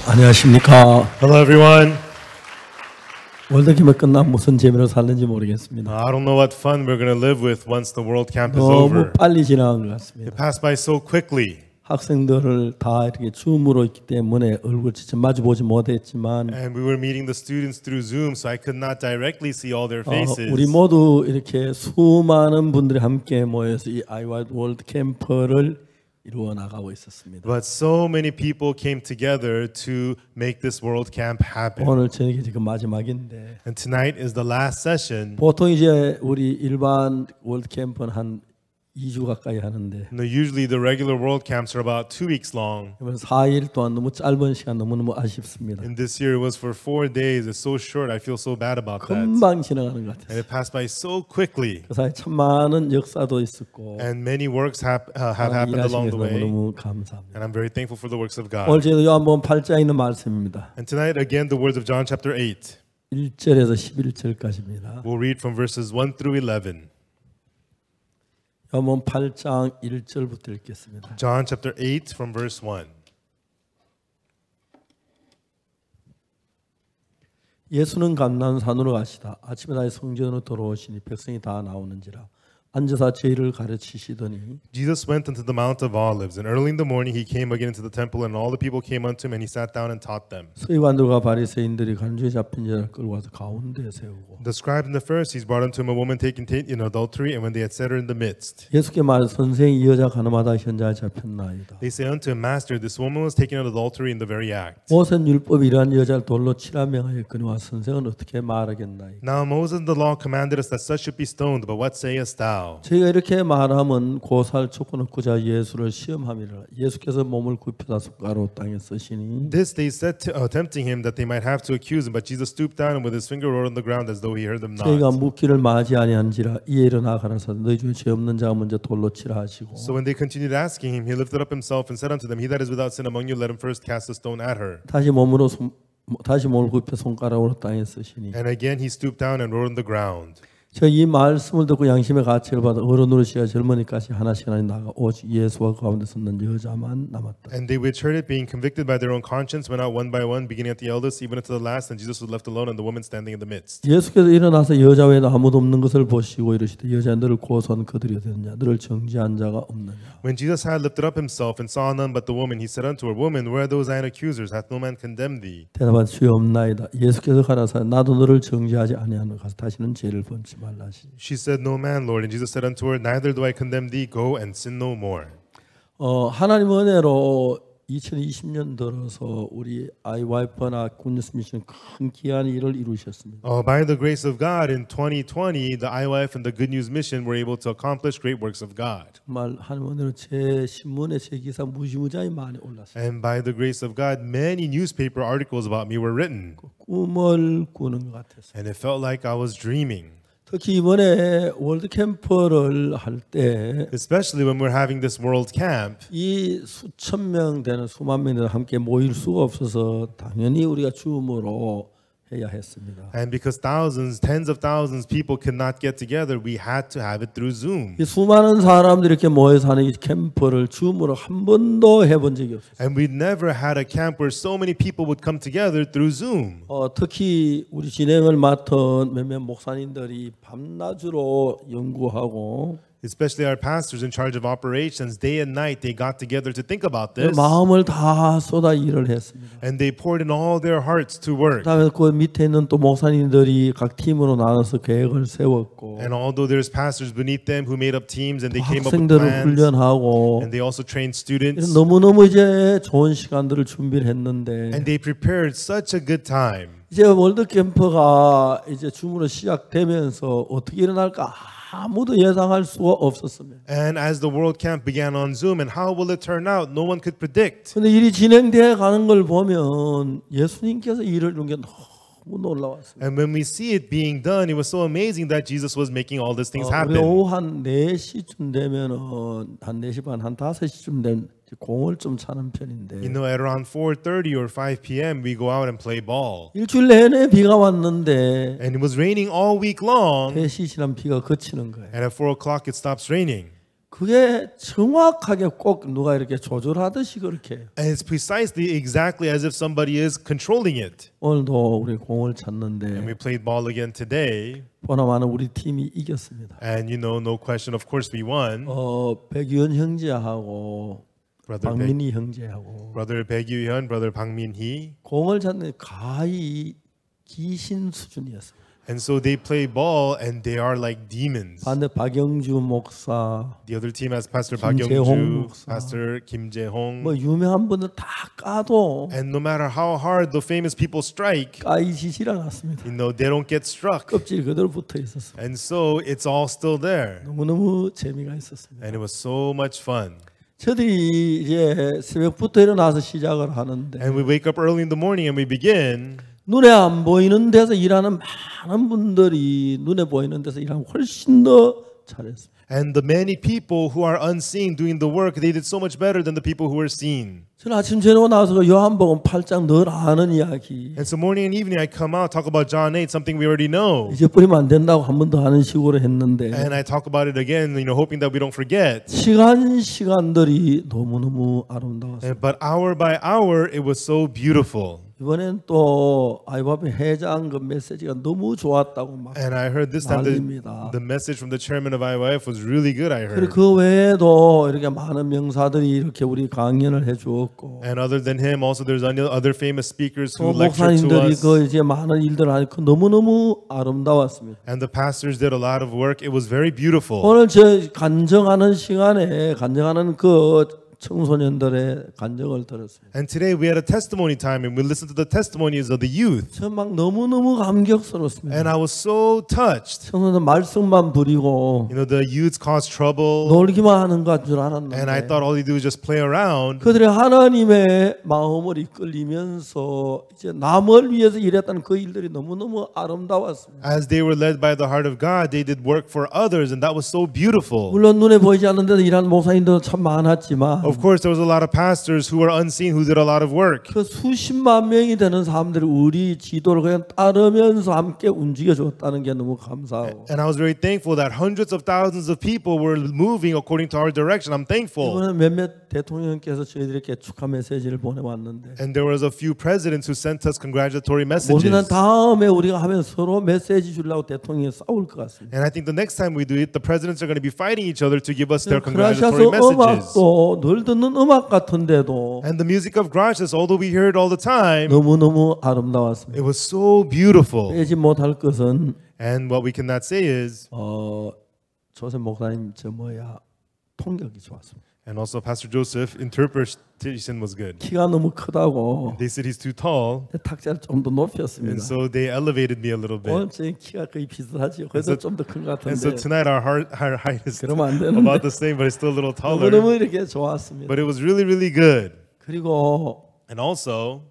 안녕하십니까. Hello, everyone. 월드캠이 끝나면 무슨 재미로 살는지 모르겠습니다. I don't know what fun we're going to live with once the World Camp is 너무 over. 빨리 지나간 것 같습니다. It passed by so quickly. 학생들을 다 이렇게 줌으로 있기 때문에 얼굴 직접 마주보지 못했지만 And we were meeting the students through Zoom, so I could not directly see all their faces. 우리 모두 이렇게 수많은 분들이 함께 모여서 이 IY 월드 캠프를 이루어 나가고 있었습니다. But so many people came together to make this World Camp happen. 오늘 저녁이 지금 마지막인데 And tonight is the last session. 보통 이제 우리 일반 월드 캠프는 한 2주 가까이 하는데 Usually the regular World Camps are about 2 weeks long. 이번 4일 동안 너무 짧은 시간 너무너무 아쉽습니다. And this year it was for 4 days. It's so short. I feel so bad about that. 금방 지나가는 것 And 같아요. it passed by so quickly. 그 사이 참 많은 역사도 있었고 And many works have happened 일하시기 along 위해서 the way. 너무너무 감사합니다. And I'm very thankful for the works of God. 오늘 저희도 요한복음 8장에 있는 말씀입니다. And tonight, again, the words of John chapter 8. 1절에서 11절까지입니다. We'll read from verses 1 through 11. 요한복음 8장 1절부터 읽겠습니다. John chapter 8 from verse 1. 예수는 감람산으로 가시다. 아침에 다시 성전으로 돌아오시니 백성이 다 나오는지라. 앉아서 제의를 가르치시더니 Jesus went unto the Mount of Olives, and early in the morning he came again into the temple, and all the people came unto him, and he sat down and taught them. 서기관들과 바리새인들이 간주에 잡힌 자를 끌고 와서 가운데에 세우고 The scribes and the Pharisees brought unto him a woman taken in adultery, and when they had set her in the midst, 예수께 말해 선생이 이 여자 가늠하다 현장에 잡혔나이다. they say unto him, Master, this woman was taken in adultery in the very act. 모세는 율법이 이러한 여자를 돌로 치라 명하였거니와 선생은 어떻게 말하겠나이까. Now Moses the law commanded us that such should be stoned, but what sayest thou? 저희가 이렇게 말하면 고살 촉구 넣고자 예수를 시험함이라. 예수께서 몸을 굽혀다 숟가락으로 땅에 쓰시니 This they said, tempting him that they might have to accuse him. But Jesus stooped down and with his finger wrote on the ground as though he heard them 저희가 not. 묻기를 마지 아니한지라 이에 일어나 가라사 너희 중에 죄 없는 자가 먼저 돌로 치라 하시고 So when they continued asking him, he lifted up himself and said unto them, He that is without sin among you, let him first cast a stone at her. 다시 몸을 굽혀 손가락으로 땅에 쓰시니 And again he stooped down and wrote on the ground. 저 이 말씀을 듣고 양심의 가책을 받아 어른으로 시가 젊은이까지 하나씩 하나씩 나가 오직 예수와 그 가운데 섰는 여자만 남았다. And they which heard it, being convicted by their own conscience, went out one by one, beginning at the eldest, even unto the last, and Jesus was left alone, and the woman standing in the midst. 예수께서 일어나서 여자 외에도 아무도 없는 것을 보시고 이르시되 여자 너를 고소한 그들이 어디냐 너를 정죄한 자가 없느냐. When Jesus had lifted up himself and saw none but the woman, he said unto her, Woman, where are those thine accusers? Hath no man condemned thee? 대답한 주여 없나이다. 예수께서 가라사 나도 너를 정죄하지 아니하노 가서 다시는 죄를 범치 말라 하시니. She said, No man, Lord. And Jesus said unto her, Neither do I condemn thee. Go and sin no more. 하나님 은혜로 2020년 들어서 우리 IYF나 굿뉴스 미션 큰 귀한 일을 이루셨습니다. By the grace of God, in 2020, the IYF and the Good News Mission were able to accomplish great works of God. 정말 하나님 은혜로 제 신문에 제 기사 무지무지하게 많이 올랐어요. And by the grace of God, many newspaper articles about me were written. 꿈을 꾸는 것 같았어요. And it felt like I was dreaming. 특히 이번에 월드 캠프를 할 때 Especially when we're having this World Camp. 이 수천 명 되는 수만 명이 함께 모일 수가 없어서 당연히 우리가 줌으로 해야 했습니다. And because thousands, tens of thousands people could not get together, we had to have it through Zoom. 이 수많은 사람들이 이렇게 모여서 하는 이 캠프를 줌으로 한 번도 해본 적이 없어요. And we never had a camp where so many people would come together through Zoom. 특히 우리 진행을 맡은 몇몇 목사님들이 밤낮으로 연구하고 Especially our pastors in charge of operations, day and night they got together to think about this. 마음을 다 쏟아 일을 했습니다. And they poured in all their hearts to work. 그다음에 그 밑에 있는 또 목사님들이 각 팀으로 나눠서 계획을 세웠고 And although there's pastors beneath them who made up teams and they came up with 학생들을 plans, 훈련하고 and they also trained students, 너무너무 이제 좋은 시간들을 준비를 했는데 and they prepared such a good time. 이제 월드 캠프가 이제 줌으로 시작되면서 어떻게 일어날까 아무도 예상할 수가 없었습니다. And as the World Camp began on Zoom, and how will it turn out? No one could predict. 근데 일이 진행되어 가는 걸 보면 예수님께서 일을 이룬 게 너무 놀라웠어요. And when we see it being done, it was so amazing that Jesus was making all these things 우리 happen. 오후 한 4시쯤 되면은 한 4시 반, 한 5시쯤 되면 공을 좀 차는 편인데 You know, at around 4:30 or 5 p.m., we go out and play ball. 일주일 내내 비가 왔는데 And it was raining all week long. 3시 지나면 비가 그치는 거예요. And at 4 o'clock, it stops raining. 그게 정확하게 꼭 누가 이렇게 조절하듯이 그렇게 해요. And it's precisely exactly as if somebody is controlling it. 오늘도 우리 공을 And 찼는데 we played ball again today. 보나마나 우리 팀이 이겼습니다. And you know, no question, of course we won. 백유현 형제하고 Brother 박민희 형제하고 Brother Baek Yu-hyun, Brother Bang Min-hee. 공을 찼는데 거의 귀신 수준이었어요. And so they play ball and they are like demons. 반대 박영주 목사 The other team has Pastor Park Kim Jae-hong Young-ju, 목사. Pastor Kim Jae-hong. 뭐 유명한 분들 다 까도 And no matter how hard the famous people strike, 까이지질 않았습니다. you know, they don't get struck. 껍질 그대로 붙어 있었어요. And so it's all still there. 너무너무 재미가 있었습니다. And it was so much fun. 저들이 이제 새벽부터 일어나서 시작을 하는데 And we wake up early in the morning and we begin. 눈에 안 보이는 데서 일하는 많은 분들이 눈에 보이는 데서 일하면 훨씬 더 잘했습니다. And the many people who are unseen doing the work, they did so much better than the people who were seen. 저는 아침 저녁 나와서 요한복음 8장 늘 아는 이야기 And so morning and evening I come out, talk about John 8, something we already know. 이제 뿌리면 안 된다고 한 번 더 하는 식으로 했는데 And I talk about it again, you know, hoping that we don't forget. 시간들이 너무너무 아름다웠어요. But hour by hour, it was so beautiful. 이번엔 또 아이바비 회장 그 메시지가 너무 좋았다고 막 And I heard this time 난립니다. the message from the chairman of IYF was really good, I 그리고 heard. 그 외에도 이렇게 많은 명사들이 이렇게 우리 강연을 해주었고 And other than him, also there's other famous speakers who 또 lectured to 목사님들이 us. 그 이제 많은 일들을 하니까 너무너무 아름다웠습니다. And the pastors did a lot of work. It was very beautiful. 오늘 저 간증하는 시간에 간증하는 그 청소년들의 간증을 들었습니다. And today we had a testimony time and we listened to the testimonies of the youth. 저 막 너무너무 감격스럽습니다. And I was so touched. 청소년 말썽만 부리고 You know, the youths caused trouble. 놀기만 하는 것 줄 And I 알았는데 thought all they do is just play around. 그들의 하나님의 마음을 이끌리면서 이제 남을 위해서 일했다는 그 일들이 너무너무 아름다웠습니다. As they were led by the heart of God, they did work for others, and that was so beautiful. 물론 눈에 보이지 않는 데서 일하는 목사님도 참 많았지만 Of course, there was a lot of pastors who were unseen who did a lot of work. 그 수십만 명이 되는 사람들이 우리 지도를 그냥 따르면서 함께 움직여 줬다는 게 너무 감사하고 And I was very thankful that hundreds of thousands of people were moving according to our direction. I'm thankful. 이번에 몇몇 대통령께서 저희들에게 축하 메시지를 보내왔는데 And there was a few presidents who sent us congratulatory 우리는 messages. 다음에 우리가 하면 서로 메시지 주려고 대통령이 싸울 것 같습니다. And I think the next time we do it, the presidents are going to be fighting each other to give us their 크라시아서 congratulatory messages. 음악도 늘 듣는 음악 같은데도 And the music of Gracias, although we hear it all the time, 너무너무 아름다웠습니다. it was so beautiful. 빼지 못할 것은 And what we cannot say is, 조셉 목사님 저 통역이 좋았습니다. and also Pastor Joseph, interpretation was good. 키가 너무 크다고 They said he's too tall, 내 탁자를 좀 더 높였습니다. and so they elevated me a little 오늘 bit. 제 키가 거의 비슷하지요. 그래서 좀 더 큰 것 And so 같은데 tonight our height is 그러면 안 되는데 about the same, but it's still a little taller. 너무너무 이렇게 좋았습니다. But it was really, really good. 그리고 And also,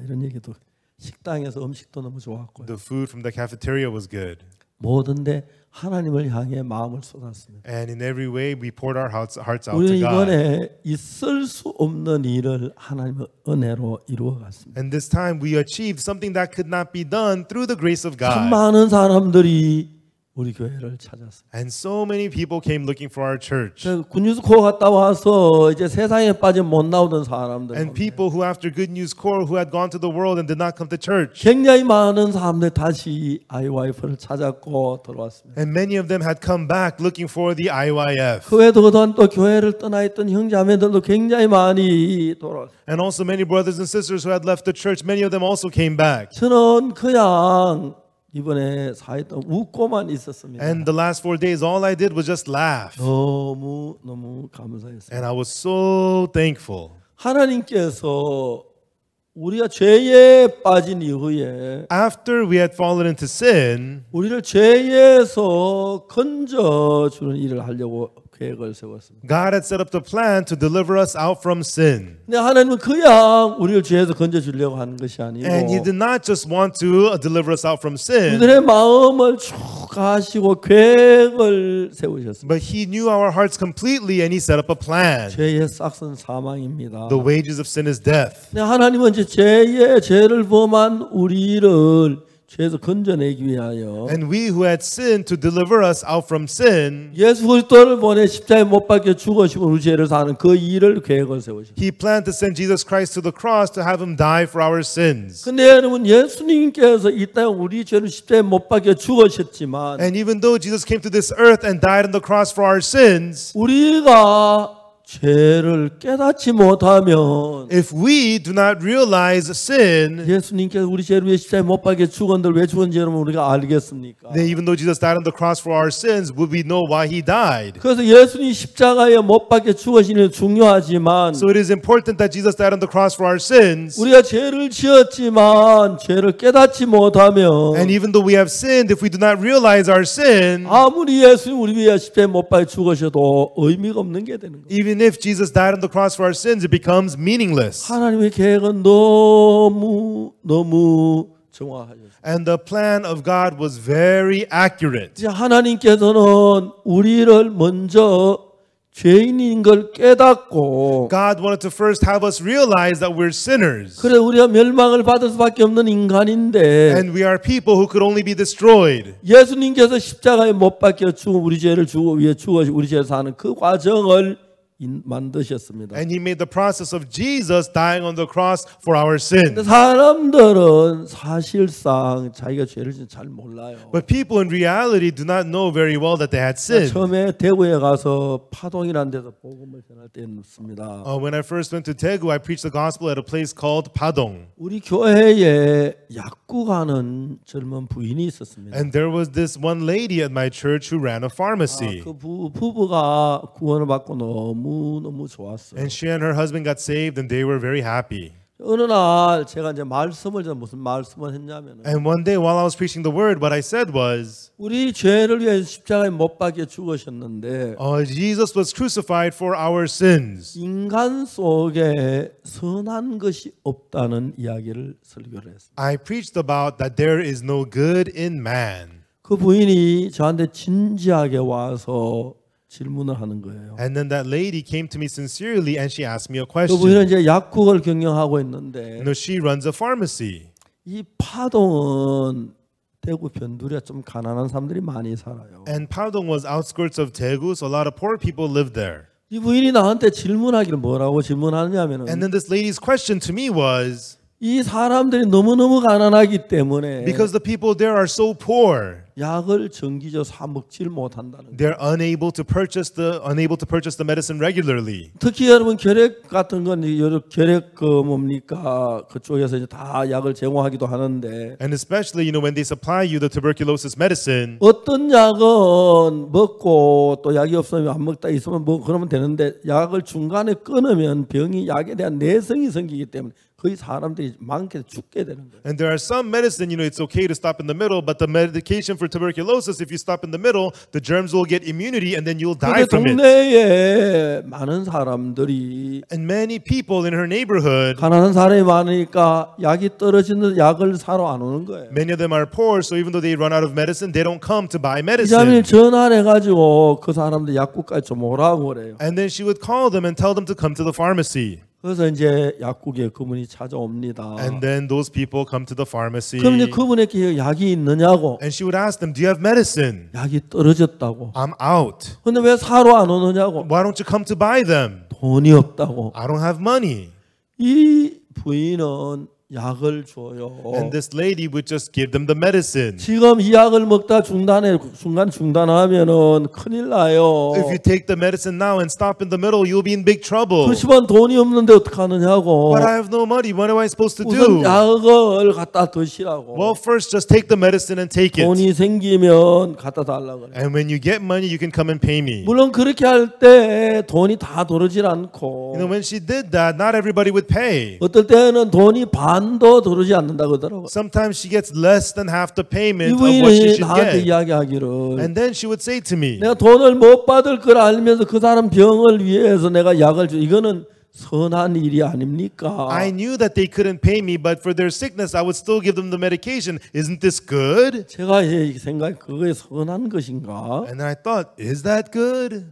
이런 얘기도 식당에서 음식도 너무 좋았고요. the food from the cafeteria was good. 모든데 하나님을 향해 마음을 쏟았습니다. And in every way, we poured our hearts out 우리는 to God. 이번에 있을 수 없는 일을 하나님의 은혜로 이루어갔습니다. And this time, we achieved something that could not be done through the grace of 참 God. 많은 사람들이 우리 교회를 찾았습니다. And so many people came looking for our church. 굿뉴스코어 갔다 와서 이제 세상에 빠져 못 나오던 사람들 And people who, after Good News Corps, who had gone to the world and did not come to church. 굉장히 많은 사람들 다시 IYF를 찾았고 들어왔습니다. And many of them had come back looking for the IYF. 그 외에도 그동안 또 교회를 떠나 있던 형제자매들도 굉장히 많이 돌아왔습니다. And also many brothers and sisters who had left the church, many of them also came back. 저는 그냥 이번에 4일 동안 웃고만 있었습니다. And the last 4 days, all I did was just laugh. 너무 감사했어요. And I was so thankful. 하나님께서 우리가 죄에 빠진 이후에 After we had fallen into sin, 우리를 죄에서 건져주는 일을 하려고 계획을 세웠습니다. God had set up the plan to deliver us out from sin. 근데 하나님은 그냥 우리를 죄에서 건져주려고 하는 것이 아니고 And He did not just want to deliver us out from sin, 우리들의 마음을 쭉 가시고 계획을 세우셨습니다. but He knew our hearts completely and He set up a plan. 죄의 싹은 사망입니다. The wages of sin is death. 근데 하나님은 이제 죄를 범한 우리를 죄에서 건져내기 위하여 And we who had sinned to deliver us out from sin, 예수 그리스도를 보내 십자가에 못 박혀 죽으시고 우리 죄를 사는 그 일을 계획을 세우셨어요. He planned to send Jesus Christ to the cross to have him die for our sins. 근데 여러분 예수님께서 이 땅에 우리 죄를 십자가에 못 박혀 죽으셨지만 And even though Jesus came to this earth and died on the cross for our sins, 우리가 죄를 깨닫지 못하면 if we do not realize sin, 예수님께서 우리 죄를 위해 십자가에 못 박혀 죽었는데 왜 죽었는지 여러분 우리가 알겠습니까? then even though Jesus died on the cross for our sins, would we know why he died? 그래서 예수님 십자가에 못 박혀 죽으시는 중요하지만 So it is important that Jesus died on the cross for our sins. 우리가 죄를 지었지만 죄를 깨닫지 못하면 And even though we have sinned, if we do not realize our sin, 아무리 예수님 우리 위해 십자가에 못 박혀 죽으셔도 의미가 없는 게 되는 거예요. even if Jesus died on the cross for our sins, it becomes meaningless. 하나님의 계획은 너무 정확하셨어요. And the plan of God was very accurate. 이제 하나님께서는 우리를 먼저 죄인인 걸 깨닫고 God wanted to first have us realize that we're sinners. 그래 우리가 멸망을 받을 수밖에 없는 인간인데 And we are people who could only be destroyed. 예수님께서 십자가에 못 박혀 죽어 우리 죄를 위해 죽어서 우리 죄를 사는 그 과정을 만드셨습니다. And he made the process of Jesus dying on the cross for our 근데 sins. 사람들은 사실상 자기가 죄를 잘 몰라요. But people in reality do not know very well that they had sinned. 처음에 대구에 가서 파동이라는 데서 복음을 전할 때였습니다. When I first went to Daegu, I preached the gospel at a place called Padong. 우리 교회에 약국 가는 젊은 부인이 있었습니다. And there was this one lady at my church who ran a pharmacy. 그 부부가 구원을 받고 너무 좋았어요. And she and her husband got saved and they were very happy. 어느 날 제가 이제 무슨 말씀을 했냐면은 And one day while I was preaching the word, what I said was, 우리 죄를 위해 십자가에 못 박혀 죽으셨는데 Jesus was crucified for our sins. 인간 속에 선한 것이 없다는 이야기를 설교를 했어요. I preached about that there is no good in man. 그 부인이 저한테 진지하게 와서 질문을 하는 거예요. And then that lady came to me sincerely and she asked me a 그 부인은 question. 이제 약국을 경영하고 있는데 She runs a pharmacy. 이 파동은 대구 변두리가 좀 가난한 사람들이 많이 살아요. And Padong was outskirts of Daegu, so a lot of poor people lived there. 이 부인이 나한테 질문하기를 뭐라고 질문하냐면은 And then this lady's question to me was, 이 사람들이 너무너무 가난하기 때문에 because the people there are so poor, 약을 정기적으로 사 먹질 못한다는 거예요. they're unable to purchase the medicine regularly. 특히 여러분 결핵 같은 건 결핵 뭡니까 그쪽에서 이제 다 약을 제공하기도 하는데 And especially, when they supply you the tuberculosis medicine, 어떤 약은 먹고 또 약이 없으면 안 먹다 있으면 뭐 그러면 되는데 약을 중간에 끊으면 병이 약에 대한 내성이 생기기 때문에 거의 사람들이 많게 죽게 되는 거예요. and there are some medicine, it's okay to stop in the middle, but the medication for tuberculosis, if you stop in the middle, the germs will get immunity and then you'll die 근데 from it. 동네에 많은 사람들이 And many people in her neighborhood, 가난한 사람이 많으니까 약이 떨어지는 약을 사러 안 오는 거예요. many of them are poor, so even though they run out of medicine, they don't come to buy 이자매님 medicine. 전화를 해가지고 그 사람들 약국까지 좀 오라고 그래요. And then she would call them and tell them to come to the pharmacy. 그래서 이제 약국에 그분이 찾아옵니다. And then those people come to the pharmacy. 그럼 이제 그분에게 약이 있느냐고. And she would ask them, do you have medicine? 약이 떨어졌다고. I'm out. 근데 왜 사러 안 오느냐고. Why don't you come to buy them? 돈이 없다고. I don't have money. 이 부인은 약을 줘요. And this lady would just give them the medicine. 지금 이 약을 먹다 중단하면은 큰일 나요. If you take the medicine now and stop in the middle, you'll be in big trouble. 그렇지만 돈이 없는데 어떡하느냐고. But I have no money. What am I supposed to 우선 do? 약을 갖다 드시라고. Well, first just take the medicine and take it. 돈이 생기면 갖다 달라고 그래요. And when you get money, you can come and pay me. 물론 그렇게 할 때 돈이 다 들어오질 않고 When she did that, not everybody would pay. 어떨 때는 돈이 반도 들어오지 않는다고 하더라고요. Sometimes she gets less than half the payment of what 이분이 she should 나한테 get. 이야기하기를 And then she would say to me, 내가 돈을 못 받을 걸 알면서 그 사람 병을 위해서 내가 약을 줘. 이거는 선한 일이 아닙니까? I knew that they couldn't pay me, but for their sickness, I would still give them the medication. Isn't this good? 제가 생각 그게 선한 것인가? And I thought, is that good?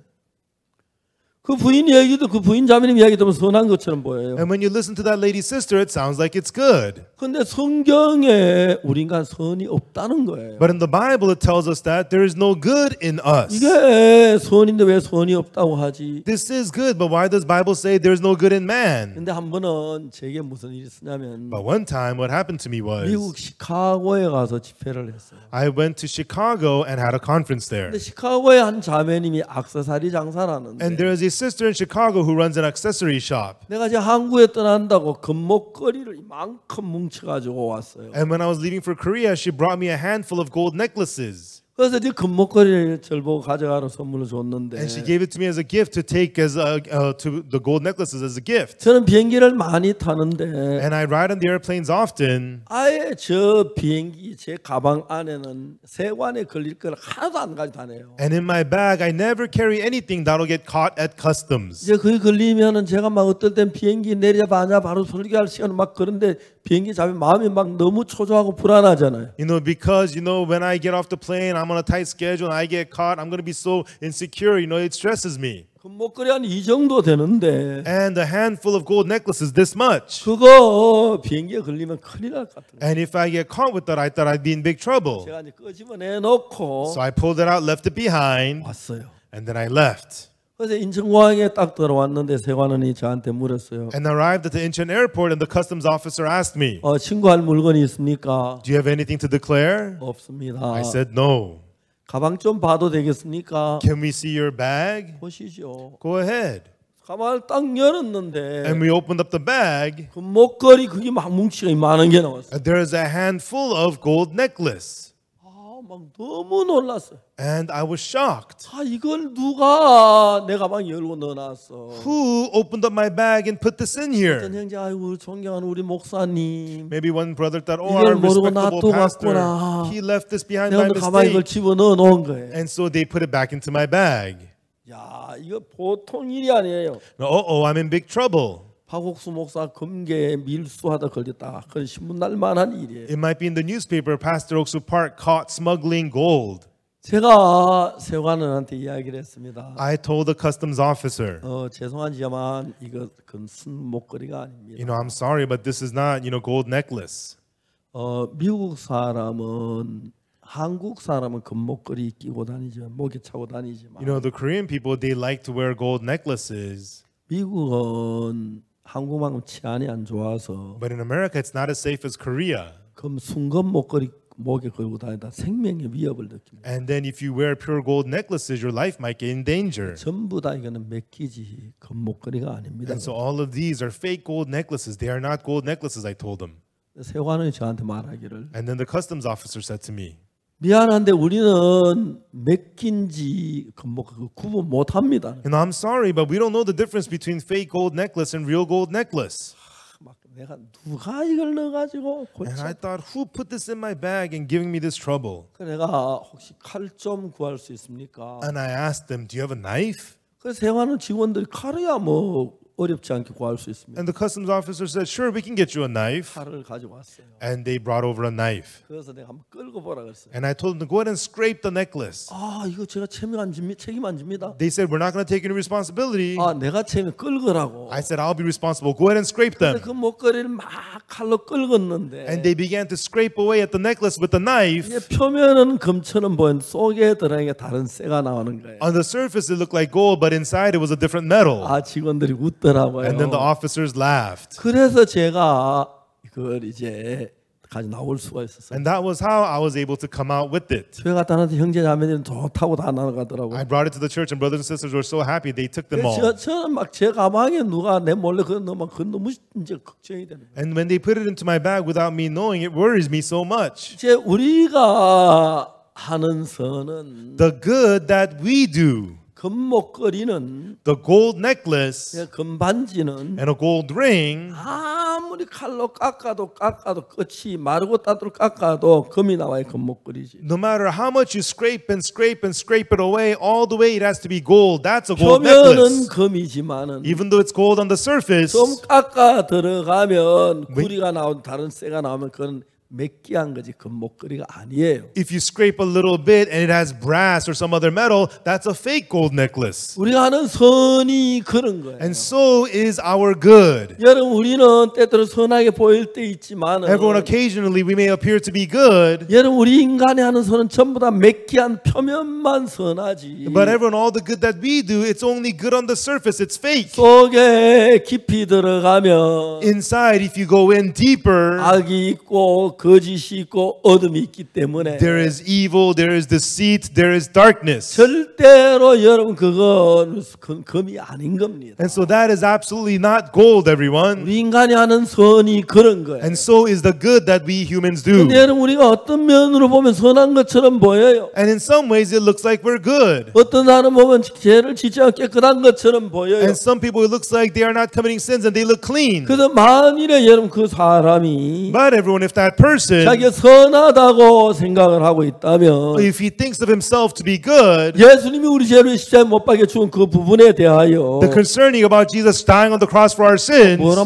그 부인 얘기도 그 부인 자매님 이야기 들으면 선한 것처럼 보여요. And when you listen to that lady's sister, it sounds like it's good. 근데 성경에 우리 인간 선이 없다는 거예요. But in the Bible, it tells us that there is no good in us. 이게 선인데 왜 선이 없다고 하지? This is good, but why does Bible say there's no good in man? 근데 한 번은 제게 무슨 일이 있었냐면 But one time, what happened to me 미국 was 시카고에 가서 집회를 했어요. I went to Chicago and had a conference there. 근데 시카고에 한 자매님이 액세서리 장사를 하는데 And there is a sister in Chicago who runs an accessory shop. 내가 이제 한국에 떠난다고 금목걸이를 이만큼 뭉쳐가지고 왔어요. And when I was leaving for Korea, she brought me a handful of gold necklaces. 그래서 이제 금목걸이를 절 보고 가져가라 선물로 줬는데 And she gave it to me as a gift to take as to the gold necklaces as a gift. 저는 비행기를 많이 타는데 And I ride on the airplanes often. 아예 저 비행기 제 가방 안에는 세관에 걸릴 걸 하나도 안 가지고 다녀요. And in my bag, I never carry anything that'll get caught at customs. 이제 그게 걸리면은 제가 막 어떨 땐 비행기 내려봐냐 바로 설교할 시간 막 그런데 비행기 잡으면 마음이 막 너무 초조하고 불안하잖아요. You know, because, when I get off the plane, I'm on a tight schedule and I get caught, I'm going to be so insecure. It stresses me. 금목걸이 한 이 정도 되는데 And a handful of gold necklaces this much. 그거 비행기에 걸리면 큰일 날 것 같아요. And if I get caught with that, I thought I'd be in big trouble. 제가 이제 끄집어내 놓고 So I pulled it out, left it behind, 왔어요. and then I left. 그래서 인천공항에 딱 들어왔는데 세관원이 저한테 물었어요. And arrived at the Incheon airport, and the customs officer asked me, 신고할 물건이 있습니까? "Do you have anything to declare?" 없습니다. I said, "No." 가방 좀 봐도 되겠습니까? "Can we see your bag?" 보시죠. "Go ahead." 가방을 딱 열었는데 And we opened up the bag, 금목걸이 그게 막 뭉치가 많은 게 나왔어요. and there's a handful of gold necklace. 막 너무 놀랐어요. And I was shocked. 이걸 누가 내 가방 열고 넣어놨어? Who opened up my bag and put this in here? 어떤 형제, 아이고 존경하는 우리 목사님, Maybe one brother thought, oh, 이걸 our 모르고 respectable 놔두었구나. pastor, he left this behind 내가 by 오늘 가방에 이걸 mistake. 집어 넣어 거예요. And so they put it back into my bag. 야, 이거 보통 일이 아니에요. Now, I'm in big trouble. 박옥수 목사 금괴 밀수하다 걸렸다. 그런 신문 날 만한 일이에요. It might be in the newspaper, Pastor Oksu Park caught smuggling gold. 제가 세관원한테 이야기를 했습니다. I told the customs officer, 죄송하지만 이거 금순 목걸이가 아닙니다. I'm sorry, but this is not, gold necklace. 미국 사람은 한국 사람은 금목걸이 끼고 다니지만 목에 차고 다니지만 The Korean people, they like to wear gold necklaces. 미국은 한국만큼 치안이 안 좋아서 But in America, it's not as safe as Korea. 순금 목걸이 목에 걸고 다니다 생명의 위협을 느낍니다. And then if you wear pure gold necklaces, your life might get in danger. 전부 다 이거는 메키지 금목걸이가 아닙니다. And so all of these are fake gold necklaces. They are not gold necklaces, I told them. 세관원이 저한테 말하기를 And then the customs officer said to me, 미안한데 우리는 메킨지 금목 구분 못합니다. I'm sorry, but we don't know the difference between fake gold necklace and real gold necklace. 막 내가 누가 이걸 넣어가지고 And I 고쳐? thought, who put this in my bag and giving me this trouble? 내가 혹시 칼 좀 구할 수 있습니까? And I asked them, do you have a knife? 그래서 세관원 직원들이 칼이야 뭐 어렵지 않게 구할 수 있습니다. And the customs officer said, sure, we can get you a knife. 칼을 가지고 왔어요. And they brought over a knife. 그래서 내가 한번 끌고 보라 그랬어요. And I told them to go ahead and scrape the necklace. 이거 제가 책임 안 집니다. They said, we're not going to take any responsibility. 내가 책임 끌거라고. I said, I'll be responsible. Go ahead and scrape 근데 them. 그 목걸이를 막 칼로 끌었는데 And they began to scrape away at the necklace with the knife. 이게 표면은 금처럼 보이는 속에 들어가게 다른 쇠가 나오는 거예요. On the surface, it looked like gold, but inside it was a different metal. 직원들이 웃더라고요. And then the officers laughed. 그래서 제가 그걸 이제 가지고 나올 수가 있었어요. And that was how I was able to come out with it. 교회 갔다 왔는데 형제 자매들은 좋다고 다 나가더라고요. I brought it to the church, and brothers and sisters were so happy they took them all. 저는 막 제 가방에 누가 내 몰래 그거 넣으면 그건 너무 이제 걱정이 되는 거예요. And when they put it into my bag without me knowing, it worries me so much. 이제 우리가 하는 선은 The good that we do, 금목걸이는 the gold necklace 금반지는 and a gold ring, 아무리 칼로 깎아도 끝이 마르고 따도록 깎아도 금이 나와야 금목걸이지. no matter how much you scrape and scrape and scrape it away, all the way it has to be gold. That's a gold 표면은 necklace. 금이지만은 Even though it's gold on the surface, 좀 깎아 들어가면 구리가 나온 다른 쇠가 나오면 그건 매끼한 거지 금목걸이가 아니에요. If you scrape a little bit and it has brass or some other metal, that's a fake gold necklace. 우리가 하는 선이 그런 거예요. And so is our good. 여러분 우리는 때때로 선하게 보일 때 있지만 Everyone, occasionally we may appear to be good, 여러분 우리 인간이 하는 선은 전부 다 매끼한 표면만 선하지 but everyone, all the good that we do, it's only good on the surface. It's fake. 속에 깊이 들어가면 Inside, if you go in deeper, 악이 있고 거짓이 있고 어둠이 있기 때문에 there is evil, there is deceit, there is darkness. 절대로 여러분 그건 금이 아닌 겁니다. And so that is absolutely not gold, everyone. 우리 인간이 하는 선이 그런 거예요. And so is the good that we humans do. 근데 여러분 우리가 어떤 면으로 보면 선한 것처럼 보여요. And in some ways, it looks like we're good. 어떤 사람 보면 죄를 짓지 않고 깨끗한 것처럼 보여요. And some people, it looks like they are not committing sins and they look clean. 그래서 만일에 여러분 그 사람이 But everyone, if that person, 자기가 선하다고 생각을 하고 있다면 if he thinks of himself to be good, 예수님이 우리 죄를 십자가에 못 박혀 죽은 그 부분에 대하여 the concerning about Jesus dying on the cross for our sins, 뭐라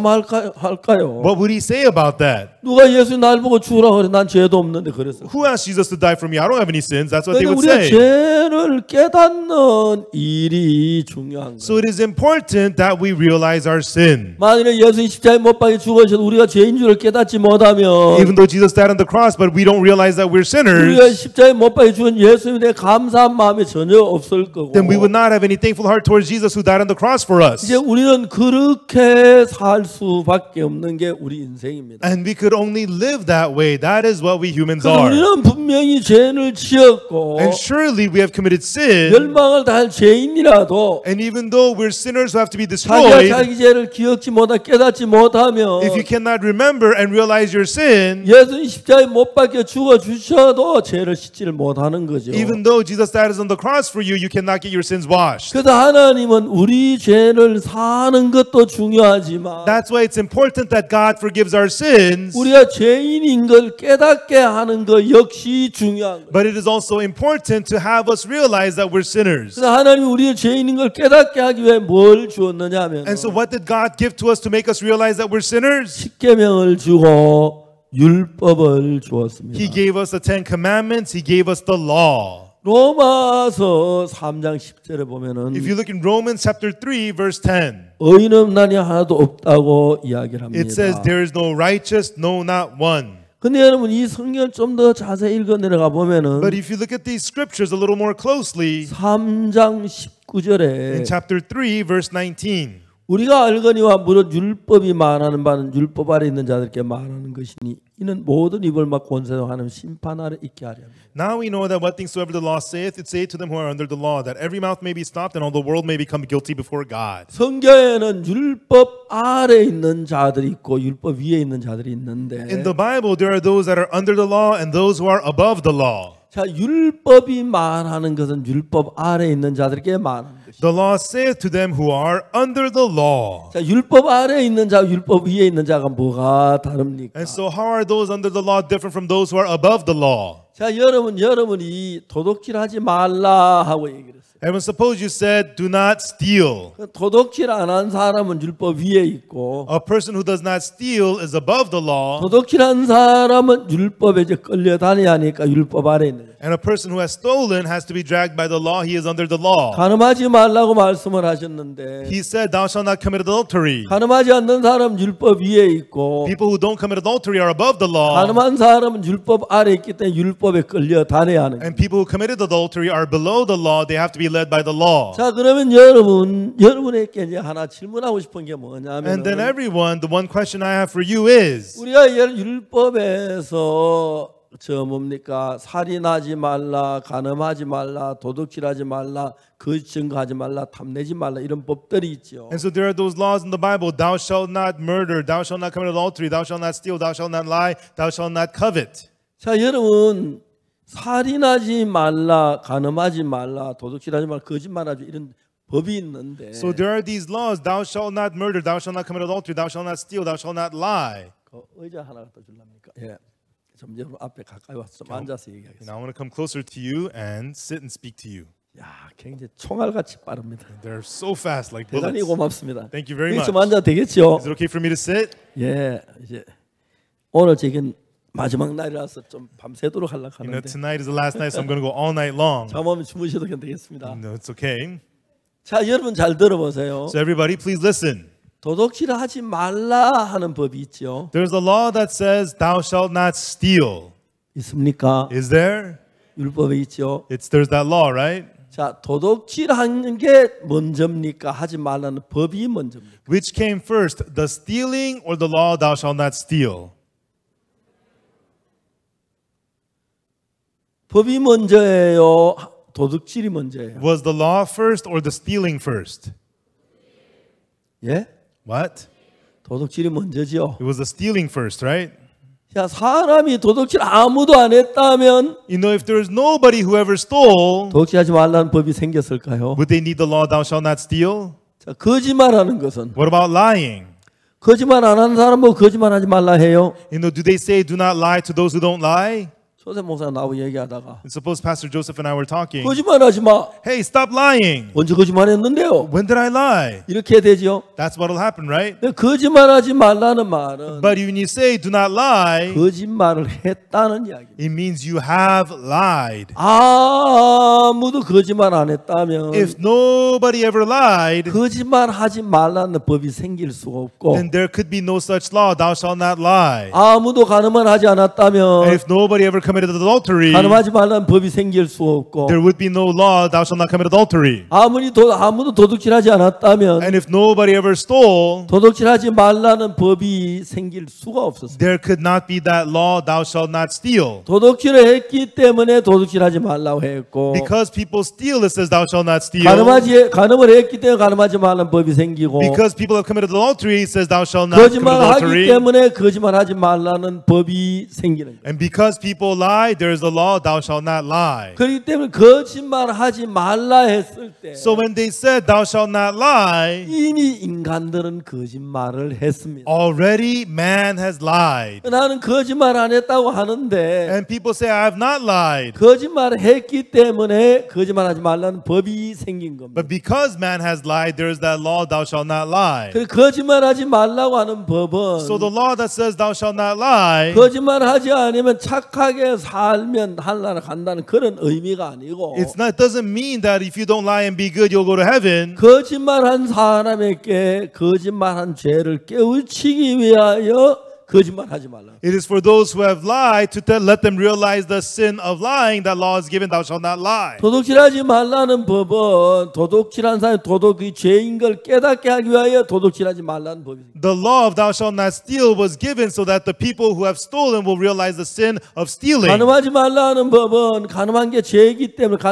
할까요? what would he say about that? 누가 예수 날 보고 죽으라 그래? 난 죄도 없는데 그랬어. Who asked Jesus to die for me? I don't have any sins. That's what they 그러니까 would 우리가 say. 죄를 깨닫는 일이 중요한 거예요. So it is important that we realize our sin. 만일에 예수님 십자가에 못 박혀 죽으셔도 우리가 죄인 줄을 깨닫지 못하면 Even though Jesus died on the cross, but we don't realize that we're 우리가 sinners, 십자가에 못 박혀 죽은 예수님에 대해 감사한 마음이 전혀 없을 거고 then we would not have any thankful heart towards Jesus who died on the cross for us. 이제 우리는 그렇게 살 수밖에 없는 게 우리 인생입니다. And we could only live that way. That is what we humans 그래서 are. 우리는 분명히 죄를 지었고 And surely we have committed sin. 멸망을 당할 죄인이라도 And even though we're sinners who have to be 자기가 destroyed, 자기 죄를 기억지 못하고 깨닫지 못하면 if you cannot remember and realize your sin, 예수님 십자가에 못 박혀 죽어 주셔도 죄를 씻지를 못하는 거죠. even though Jesus died on the cross for you, you cannot get your sins washed. 그래서 하나님은 우리 죄를 사는 것도 중요하지만 That's why it's important that God forgives our sins. 우리가 죄인인 걸 깨닫게 하는 것 역시 중요한 거예요. But it is also important to have us realize that we're sinners. 그래서 하나님이 우리의 죄인인 걸 깨닫게 하기 위해 뭘 주었느냐 하면 And so what did God give to us to make us realize that we're sinners? 십계명을 주고 율법을 주었습니다. He gave us the 10 commandments. He gave us the law. 로마서 3장 10절에 보면은 If you look in Romans chapter 3 verse 10, 의인 없나니 하나도 없다고 이야기를 합니다. it says there is no righteous, no not one. 근데 여러분 이 성경을 좀 더 자세히 읽어 내려가 보면은 But if you look at these scriptures a little more closely, 3장 19절에 in chapter 3 verse 19, 우리가 알거니와 무릇 율법이 말하는 바는 율법 아래 있는 자들께 말하는 것이니 이는 모든 입을 막고 권세하는 심판 아래 있게 하려 합니다. now we know that what things soever the law saith, it saith to them who are under the law, that every mouth may be stopped and all the world may become guilty before God. 성경에는 율법 아래 있는 자들이 있고 율법 위에 있는 자들이 있는데 In the Bible, there are those that are under the law and those who are above the law. 자, 율법이 말하는 것은 율법 아래 있는 자들에게 말하는 것이죠. The law saith to them who are under the law. 자, 율법 아래 있는 자, 율법 위에 있는 자가 뭐가 다릅니까? And so how are those under the law different from those who are above the law? 자, 여러분이 도둑질하지 말라 하고 얘기를 했어요. And suppose you said, do not steal. 도둑질 안 한 사람은 율법 위에 있고 A person who does not steal is above the law. 도둑질한 사람은 율법에 이제 끌려다녀야 하니까 율법 아래 있는 거예요. And a person who has stolen has to be dragged by the law. He is under the law. 간음하지 말라고 말씀을 하셨는데 He said, thou shalt not commit adultery. 간음하지 않는 사람은 율법 위에 있고 People who don't commit adultery are above the law. 간음한 사람은 율법 아래 있기 때문에 율법에 끌려다녀야 하는 거예요. And people who committed adultery are below the law. They have to be led by the law. 자, 그러면 여러분에게 이제 하나 질문하고 싶은 게 뭐냐면 And then everyone, the one question I have for you is, 우리가 율법에서 뭡니까? 살인하지 말라, 간음하지 말라, 도둑질하지 말라, 거짓 증거하지 말라, 탐내지 말라 이런 법들이 있죠. and so there are those laws in the Bible, thou shalt not murder, thou shalt not commit adultery, thou shalt not steal, thou shalt not lie, thou shalt not covet. 자, 여러분 살인하지 말라, 간음하지 말라, 도둑질하지 말라, 거짓말하지 이런 법이 있는데 So there are these laws, thou shalt not murder, thou shalt not commit adultery, thou shalt not steal, thou shalt not lie. 그 의자 하나 갖다 줄랍니까? 예. 좀 여러분 앞에 가까이 와서 좀 앉아서 얘기하겠습니다. Now I want to come closer to you and sit and speak to you. 야, 굉장히 총알같이 빠릅니다. They're so fast, like 대단히 bullets. 고맙습니다. Thank you very 여기 much. 좀 앉아도 되겠죠? Is it okay for me to sit? 예, 이제 오늘 지금 마지막 날이라서 좀 밤새도록 하려고 You know, 하는데 tonight is the last night, so I'm going to go all night long. 잠오면 주무셔도 되겠습니다. No, it's okay. 자, 여러분 잘 들어보세요. So everybody, please listen. 도둑질 하지 말라 하는 법이 있죠. There's a law that says, "Thou shalt not steal." 있습니까? Is there? 율법에 있죠. There's that law, right? 자, 도둑질 하는 게 먼저입니까? 하지 말라는 법이 먼저입니까? Which came first, the stealing or the law, "Thou shalt not steal"? 법이 먼저예요. 도둑질이 먼저예요. Was the law first or the stealing first? 예? What? 도둑질이 먼저죠. It was the stealing first, right? 자, 사람이 도둑질 아무도 안 했다면 You know, if there is nobody who ever stole, 도둑질하지 말라는 법이 생겼을까요? would they need the law, "Thou shalt not steal"? 자, 거짓말하는 것은 What about lying? 거짓말 안 하는 사람 뭐 거짓말하지 말라 해요? You know, do they say, "Do not lie" to those who don't lie? 조세 목사가 나하고 얘기하다가 Suppose Pastor Joseph and I were talking. 거짓말하지 마. Hey, stop lying. 언제 거짓말했는데요? When did I lie? 이렇게 되죠. That's what'll happen, right? 근데 거짓말하지 말라는 말은 But when you say "do not lie," 거짓말을 했다는 이야기입니다. it means you have lied. 아무도 거짓말 안 했다면 If nobody ever lied, 거짓말하지 말라는 법이 생길 수가 없고 then there could be no such law, "Thou shalt not lie." 아무도 간음을 하지 And 않았다면 if nobody ever committed adultery, 간음하지 말라는 법이 생길 수 없고 there would be no law, "Thou shalt not commit adultery." 아무도 도둑질하지 않았다면 And if nobody ever stole, 도둑질하지 말라는 법이 생길 수가 없었어요. there could not be that law, "Thou shalt not steal." 도둑질을 했기 때문에 도둑질하지 말라고 했고 Because people steal, it says, "Thou shalt not steal." 간음을 했기 때문에 간음하지 말라는 법이 생기고 Because people have committed adultery, it says, "Thou shalt not commit 거짓말하기 adultery." 때문에 거짓말하지 말라는 법이 생기는 거예요. And because people lie, there is the law, "Thou shalt not lie." 그렇기 때문에 거짓말하지 말라 했을 때 So when they said, "Thou shalt not lie," 이미 인간들은 거짓말을 했습니다. already man has lied. 나는 거짓말 안 했다고 하는데 And people say, "I have not lied." 거짓말을 했기 때문에 거짓말하지 말라는 법이 생긴 겁니다. But because man has lied, there is that law, "Thou shalt not lie." 그래서 거짓말하지 말라고 하는 법은 So the law that says, "Thou shalt not lie," 거짓말하지 않으면 착하게 살면 하늘나라 간다는 그런 의미가 아니고 it doesn't mean that if you don't lie and be good, you'll go to heaven. 거짓말한 사람에게 거짓말한 죄를 깨우치기 위하여 거짓말하지 말라. It is for those who have lied to let them realize the sin of lying. That law is given, "Thou shalt not lie." 도둑질하지 말라는 법은 도둑질한 사람이 도둑이 죄인 걸 깨닫게 하기 위하여 도둑질하지 말라는 법입니다. The law of "Thou shalt not steal" was given so that the people who have stolen will realize the sin of stealing. 간음하지 말라는 법은 간음한 게 죄이기 때문에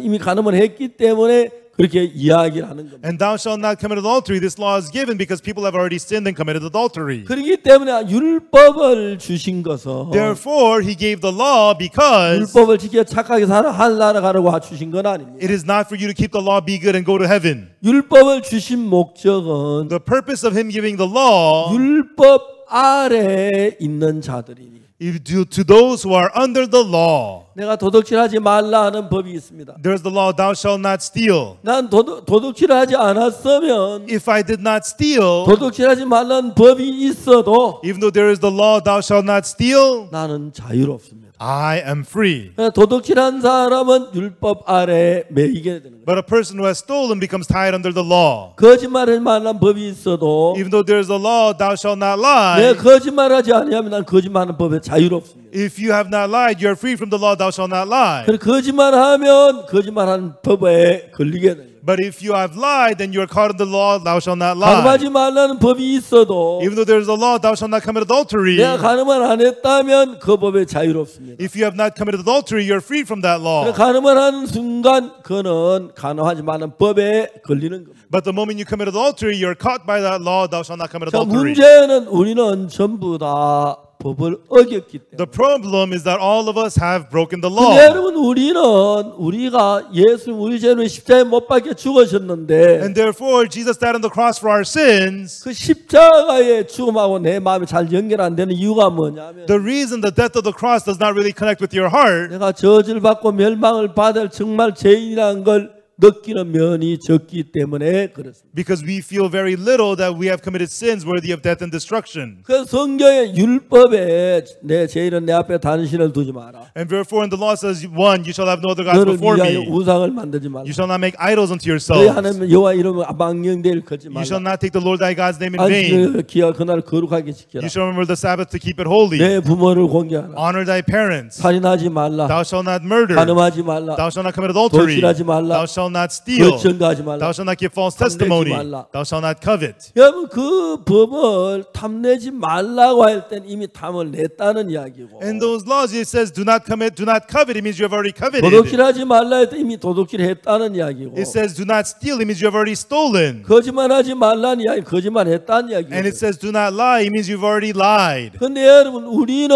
이미 간음을 했기 때문에 그렇게 이야기를 하는 겁니다. And "Thou shalt not commit adultery." This law is given because people have already sinned and committed adultery. 그렇기 때문에 율법을 주신 것은 Therefore, he gave the law because 율법을 지켜 착하게 살아 하늘나라 가라고 주신 건 아닙니다. it is not for you to keep the law, be good, and go to heaven. 율법을 주신 목적은 The purpose of him giving the law 율법 아래에 있는 자들이니 to those who are under the law. 내가 도둑질하지 말라 하는 법이 있습니다. There's the law, "Thou shalt not steal." 난 도둑질하지 않았으면 If I did not steal, 도둑질하지 말라는 법이 있어도 even though there is the law, "Thou shalt not steal," 나는 자유롭습니다. I am free. 도둑질한 사람은 율법 아래에 매이게 되는 거예요. But a person who has stolen becomes tied under the law. 거짓말할 만한 법이 있어도 Even though there is the law, "Thou shalt not 내가 lie," 거짓말하지 아니하면 난 거짓말하는 법에 자유롭습니다. if you have not lied, you are free from the law, "Thou shalt not lie." 그래서 거짓말하면 거짓말하는 법에 걸리게 돼요. But if you have lied, then you are caught in the law, "Thou shalt not lie." 간음하지 말라는 법이 있어도 Even though there is a law, "Thou shalt not commit adultery," 내가 간음을 안 했다면 그 법에 자유롭습니다. if you have not committed adultery, you are free from that law. 간음을 하는 순간 그는 간음하지 말라는 법에 걸리는 겁니다. But the moment you commit adultery, you are caught by that law, "Thou shalt not commit 자, adultery." 문제는 우리는 전부 다 법을 어겼기 때문에. The problem is that all of us have broken the law. 근데 여러분 우리가 예수 우리 죄로 십자가에 못 박혀 죽으셨는데 And therefore, Jesus died on the cross for our sins. 그 십자가의 죽음하고 내 마음이 잘 연결 안 되는 이유가 뭐냐면 The reason the death of the cross does not really connect with your heart 내가 저주를 받고 멸망을 받을 정말 죄인이라는 걸 느끼는 면이 적기 때문에 그렇습니다. Because we feel very little that we have committed sins worthy of death and destruction. 그 성경의 율법에 내 죄인은 내 앞에 단신을 두지 마라. And therefore in the law says, one, you shall have no other gods 너를 before 위하여 me. 우상을 만들지 말라. You shall not make idols unto 너희 yourselves. 하나님 여호와 이름을 망령되이 걷지 You shall 말라. not take the Lord thy God's name in vain. 안식일 기하 그날 거룩하게 지켜라. You shall remember the Sabbath to keep it holy. 내 부모를 공경하라. Honor thy parents. 살인하지 말라. Thou shalt not murder. 간음하지 말라. Thou shalt not commit adultery. 도질하지 말라. Thou shalt not steal. 거짓증거하지 말라. Thou shalt not give false 탐내지 testimony. 말라. Thou shalt not covet. 여러분 그 법을 탐내지 말라고 할 땐 이미 탐을 냈다는 이야기고 In those laws it says do not commit, do not covet. It means you have already coveted. 도둑질하지 말라 할 때 이미 도둑질 했다는 이야기고 It says do not steal. It means you have already stolen. 거짓말하지 말라는 이야기 거짓말 했다는 이야기고 And it says do not lie. It means you've already lied. 근데 여러분 우리는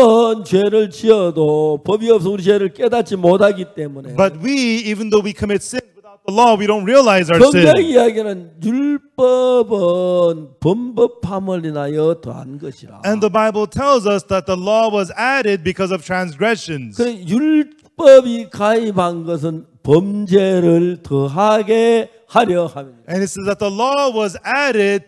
죄를 지어도 법이 없어 우리 죄를 깨닫지 못하기 때문에 But we, even though we commit sin without the law, we don't realize our 성경 sin. 이야기는 율법은 범법함을 인하여 더한 것이라. And the Bible tells us that the law was added because of transgressions. 그래 율법이 가입한 것은 범죄를 더하게 하려 함이니라. And it says that the law was added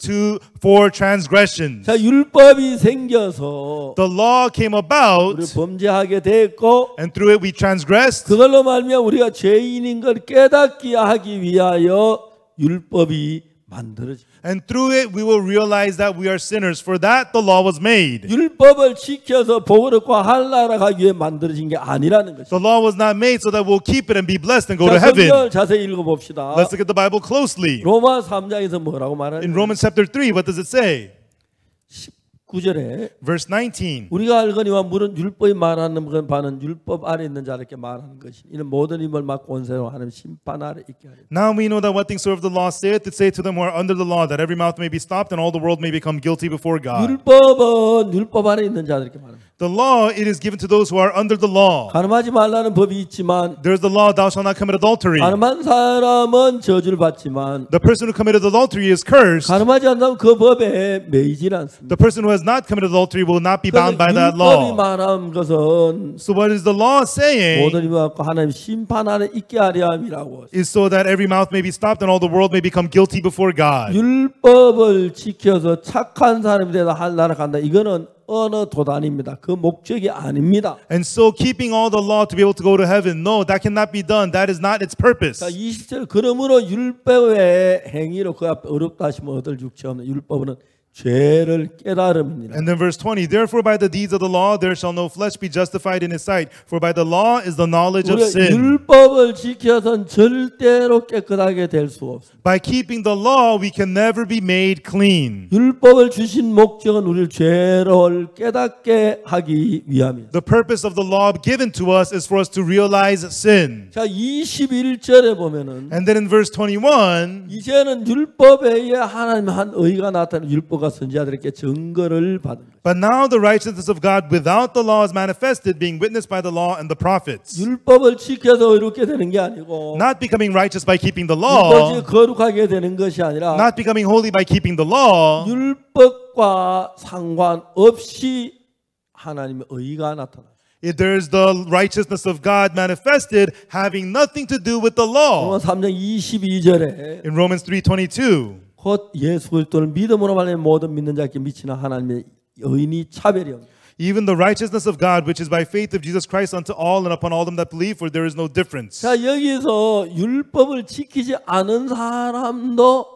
for transgressions. 자 율법이 생겨서 The law came about, 우리 범죄하게 됐고 and through it we transgressed. 그걸로 말미암아 우리가 죄인인 걸 깨닫게 하기 위하여 율법이 만들어집니다. And through it we will realize that we are sinners. For that the law was made. 율법을 지켜서 복을 얻고 할나라 가기 위해 만들어진 게 아니라는 것이죠. The law was not made so that we'll keep it and be blessed and go to 자, heaven. 성경을 자세히 읽어봅시다. Let's look at the Bible closely. 로마 3장에서 뭐라고 In 말하는지 Romans chapter 3, what does it say? 19절에 Verse 19. 우리가 알거니와 물은 율법이 말하는 그 바는 율법 아래 있는 자에게 말하는 것이 이는 모든 힘을 막고 온 세로 하나님 심판 아래 있게 하리라. Now we know that what things soever the law saith, it say to them who are under the law, that every mouth may be stopped and all the world may become guilty before God. 율법은 율법 아래 있는 자들에게 말합니다. The law, it is given to those who are under the law. 간음하지 말라는 법이 있지만 There's the law, thou shalt not commit adultery. 간음한 사람은 저주를 받지만 The person who committed adultery is cursed. 간음하지 않는 그 법에 매이질 않습니다. The person who has not committed adultery will not be bound by that 율법이 law. 말한 것은 So what is the law saying? 모든 힘을 갖고 하나님 심판 아래 있게 하려 함이라고. Is so that every mouth may be stopped and all the world may become guilty before God. 율법을 지켜서 착한 사람이 되다 할나라 간다. 이거는 어느 도단입니다. 그 목적이 아닙니다. And so keeping all the law to be able to go to heaven, no, that cannot be done. That is not its purpose. 자, 20절 그러므로 율법의 행위로 그 앞에 어렵다 하시면 얻을 육체 없는 율법은 죄를 깨달음이니라. And then verse 20, therefore by the deeds of the law there shall no flesh be justified in his sight, for by the law is the knowledge of 우리가 sin. 율법을 지켜서는 절대로 깨끗하게 될 수 없습니다. By keeping the law we can never be made clean. 율법을 주신 목적은 우리를 죄를 깨닫게 하기 위함이다. The purpose of the law given to us is for us to realize sin. 자, 21절에 보면은 And then in verse 21, 이제는 율법에 의해 하나님 한 의가 나타나는 율법과 선지자들에게 증거를 받은 거예요. but now the righteousness of God without the law is manifested, being witnessed by the law and the prophets. 율법을 지켜서 의롭게 되는 게 아니고 Not becoming righteous by keeping the 율법이 law, 거룩하게 되는 것이 아니라 not becoming holy by keeping the law, 율법과 상관없이 하나님의 의가 나타나. there's the righteousness of God manifested, having nothing to do with the 로마 law. 3장 22절에 In Romans 3:22, 곧 예수 그리스도를 믿음으로 말하는 모든 믿는 자에게 미치는 하나님의 의인이 차별이 없다. even the righteousness of God, which is by faith of Jesus Christ unto all and upon all them that believe, for there is no difference. 자, 여기서 율법을 지키지 않은 사람도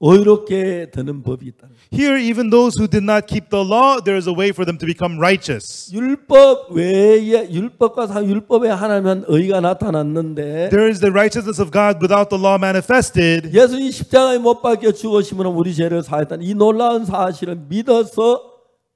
의롭게 되는 법이 있다. Here, even those who did not keep the law, there is a way for them to become righteous. 율법 외에 율법과 율법에 하나님은 의가 나타났는데 There is the righteousness of God without the law manifested. 예수님 십자가에 못 박혀 죽으심으로 우리 죄를 사했다는 이 놀라운 사실을 믿어서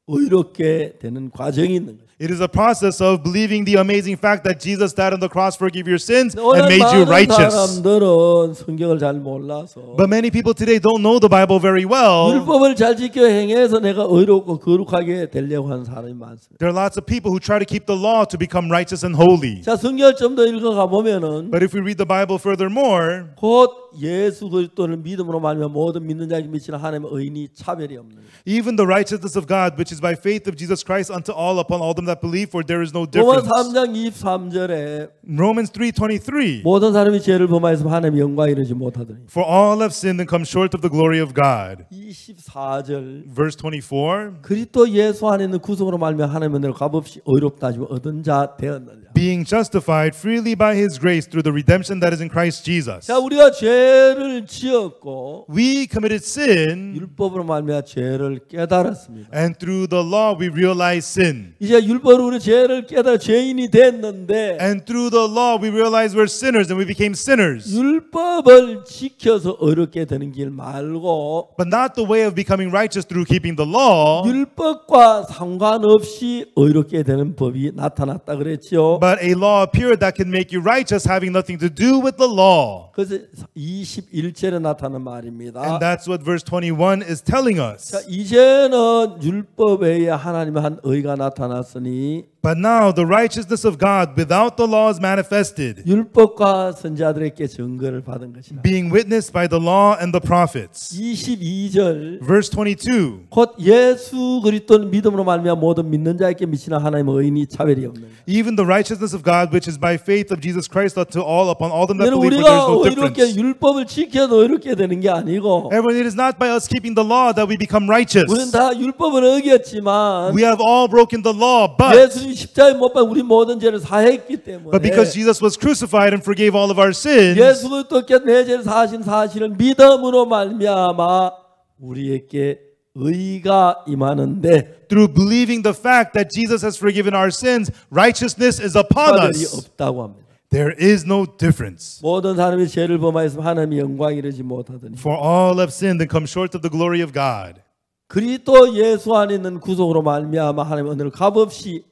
의롭게 되는 과정이 있는 거예요. It is a process of believing the amazing fact that Jesus died on the cross, forgive your sins, and 오늘 made you 많은 righteous. 사람들은 성경을 잘 몰라서 But many people today don't know the Bible very well. 율법을 잘 지켜 행해서 내가 의롭고 거룩하게 되려고 하는 사람이 많습니다. There are lots of people who try to keep the law to become righteous and holy. 자, 성경을 좀 더 읽어가 보면은 But if we read the Bible furthermore, 곧 예수 그리스도를 믿음으로 말미암아 모든 믿는 자에게 미치는 하나님의 의인이 차별이 없는 거예요. even the righteousness of God, which is by faith of Jesus Christ unto all upon all them them that believe, for there is no 로마 difference. 3장 23절에 Romans 3:23. 모든 사람이 죄를 범하여서 하나님의 영광에 이르지 못하더니 For all have sinned and come short of the glory of God. 24절 Verse 24. 그리스도 예수 안에 있는 구속으로 말미암아 하나님의 은혜를 값없이 의롭다 하시고 얻은 자 되었느냐. Being justified freely by His grace through the redemption that is in Christ Jesus. 자, 우리가 죄를 지었고 We committed sin, 율법으로 말미암아 죄를 깨달았습니다. and through the law we realized sin. 이제 율법으로 우리 죄를 깨달아 죄인이 됐는데 And through the law we realized we're sinners and we became sinners. 율법을 지켜서 의롭게 되는 길 말고 But not the way of becoming righteous through keeping the law, 율법과 상관없이 의롭게 되는 법이 나타났다 그랬죠. but a law appeared that can make you righteous having nothing to do with the law. 그래서 21절에 나타난 말입니다. And that's what verse 21 is telling us. 자, 이제는 율법 외에 하나님의 한 의가 나타났으니 But now the righteousness of God without the law is manifested, 율법과 선지자들에게 증거를 받은 것이다. being witnessed by the law and the prophets. 22절 Verse 22. 곧 예수 그리스도는 믿음으로 말미암아 모든 믿는 자에게 미치는 하나님의 의인이 차별이 없는. Even the righteousness of God which is by faith of Jesus Christ unto all upon all them that 여러분 believe, for there is 우리가 no 의롭게 difference. 율법을 지켜도 의롭게 되는 게 아니고 Everyone, it is not by us keeping the law that we become righteous. 우리는 다 율법을 어겼지만 We have all broken the law, but 예수님 십자가에 못 박아 우리 모든 죄를 사했기 때문에 because Jesus was crucified and forgave all of our sins, 예수 그리스도께 내 죄를 사하신 사실을 믿음으로 말미암아 우리에게 의가 임하는데 through believing the fact that Jesus has forgiven our sins, righteousness is upon 차별이 us. 없다고 합니다. There is no difference. 모든 사람이 죄를 범하였으면 하나님의 영광에 이르지 못하더니 For all have sinned and come short of the glory of God. 그리스도 예수 안에 있는 구속으로 말미암아 하나님의 은혜를 값없이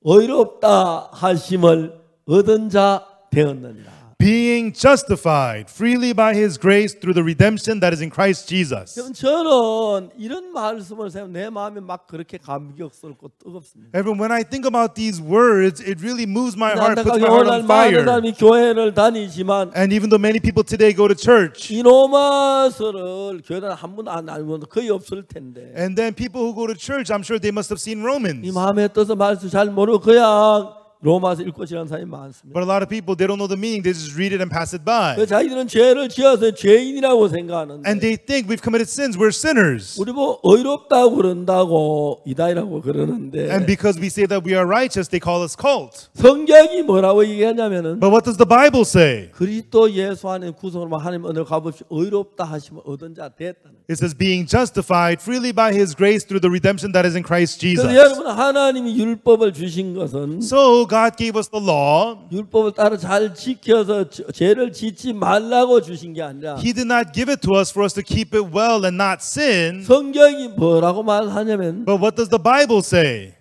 의롭다 하심을 얻은 자 되었느니라. Being justified freely by His grace through the redemption that is in Christ Jesus. 저는 이런 말씀을 세우면 내 마음이 막 그렇게 감격스럽고 뜨겁습니다. Everyone, when I think about these words, it really moves my heart, puts 안타깝게 my heart 오늘 on 많은 fire. 사람이 교회를 다니지만 And even though many people today go to church, 이 로마서를 교회는 한 번도 안 알고 거의 없을 텐데 and then people who go to church, I'm sure they must have seen 이 Romans. 마음에 떠서 말씀 잘 모르고 그냥 로마서 읽고 지나는 사람이 많습니다. But a lot of people, they don't know the meaning. They just read it and pass it by. 자기들은 죄를 지어서 죄인이라고 생각하는데 And they think we've committed sins. We're sinners. 우리 뭐 의롭다고 그런다고 이다이라고 그러는데 And because we say that we are righteous, they call us cult. 성경이 뭐라고 얘기하냐면은 But what does the Bible say? 그리스도 예수 안에 구속으로 하나님 은혜를 값없이 의롭다 하심을 얻은 자 됐다는. It says being justified freely by His grace through the redemption that is in Christ Jesus. 그래서 여러분 하나님이 율법을 주신 것은 So God gave us the law. 율법을 따라 잘 지켜서 죄를 짓지 말라고 주신 게 아니라 He did not give it to us for us to keep it well and not sin. 성경이 뭐라고 말하냐면 But what does the Bible say?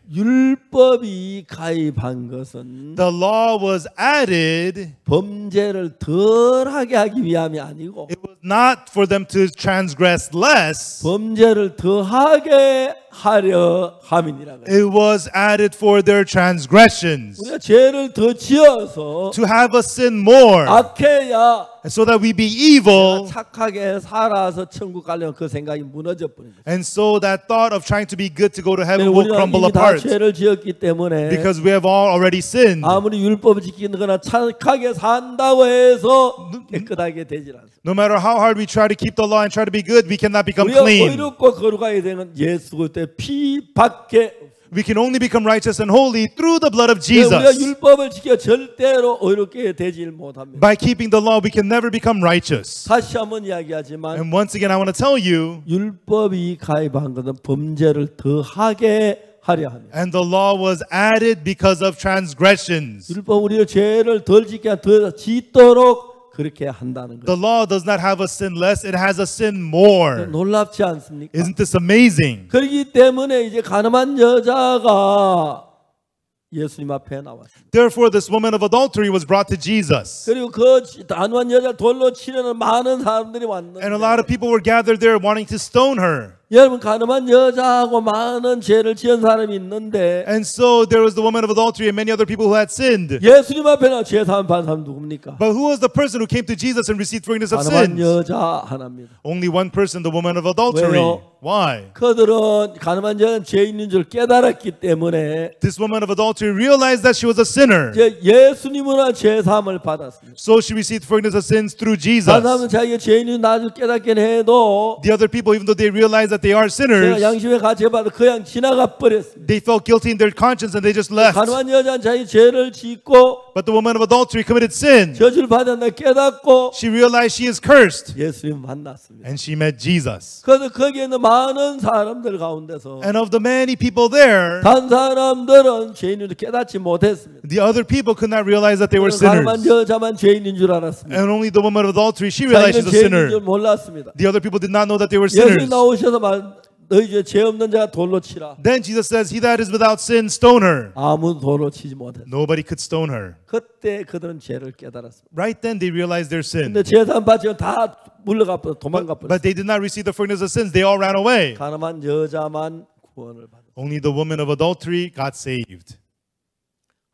율법이 가입한 것은 The law was added. 범죄를 덜하게 하기 위함이 아니고 It was not for them to transgress less. 범죄를 더하게 하려 함이니라. It was added for their transgressions. 우리가 죄를 더 지어서 To have us sin more. 악해야 So that we be evil. 착하게 살아서 천국 가려면 그 생각이 무너져 버린 거예요. And so that thought of trying to be good to go to heaven will 우리가 crumble 이미 다 apart. 죄를 지었기 때문에 Because we have all already sinned. 아무리 율법을 지키거나 착하게 산다고 해서 깨끗하게 되질 않습니다. No matter how hard we try to keep the law and try to be good, we cannot become 우리가 clean. 의롭고 거룩하게 되는 예수 그리스도의 피밖에 We can only become righteous and holy through the blood of 우리가 Jesus. 율법을 지켜 절대로 의롭게 되질 못합니다. By keeping the law, we can never become righteous. 다시 한번 이야기하지만 And once again, I want to tell you, 율법이 가입한 것은 범죄를 더하게 하려 합니다. and the law was added because of transgressions. 율법 우리가 죄를 덜 지켜 더 짓도록 그렇게 한다는 The 거예요. law does not have us sin less, it has us sin more. 놀랍지 않습니까? Isn't this amazing? 그렇기 때문에 이제 가늠한 여자가 예수님 앞에 나왔습니다. Therefore, this woman of adultery was brought to Jesus. 그리고 그 가늠한 여자 돌로 치려는 많은 사람들이 And a 왔는데 lot of people were gathered there wanting to stone her. 여러분 가늠한 여자하고 많은 죄를 지은 사람이 있는데 And so there was the woman of adultery and many other people who had sinned. 예수님 앞에 나 죄 사함 받은 사람 누굽니까? But who was the person who came to Jesus and received forgiveness of 가늠한 sins? 여자 하나입니다. Only one person, the woman of adultery. 왜요? Why? 그들은 가늠한 자는 죄인인 줄 깨달았기 때문에 This woman of adultery realized that she was a sinner. 이제 예수님으로 죄 사함을 받았습니다. So she received forgiveness of sins through Jesus. 다른 사람은 자기가 죄인인 나를 깨닫긴 해도 The other people, even though they realized that they are 제가 sinners, 양심에 가책받아 그냥 지나가 버렸습니다. they felt guilty in their conscience and they just left. 가늠한 여자는 자기 죄를 짓고 But the woman of adultery committed sin. 저주를 받았나 깨닫고 She realized she is cursed. 예수님 만났습니다. And she met Jesus. 그래서 거기에 있는 많은 사람들 가운데서 And of the many people there, 단 사람들은 죄인을 깨닫지 못했습니다. the other people could not realize that they were 가늠한 sinners. 여자만 죄인인 줄 알았습니다. And only the woman of adultery, she realized 자기는 she's a 죄인인 줄 sinner. 몰랐습니다. The other people did not know that they were 예수님 sinners. 나오셔서 너희 중에 죄 없는 자가 돌로 치라. Then Jesus says, he that is without sin, stone her. 아무도 돌로 치지 못했어요. Nobody could stone her. 그때 그들은 죄를 깨달았습니다. Right then they realized their sin. 근데 죄산 받지는 다 물러가 버려 도망가 버렸어요. But they did not receive the forgiveness of sins. They all ran away. 가늠한 여자만 구원을 받았어요. Only the woman of adultery got saved.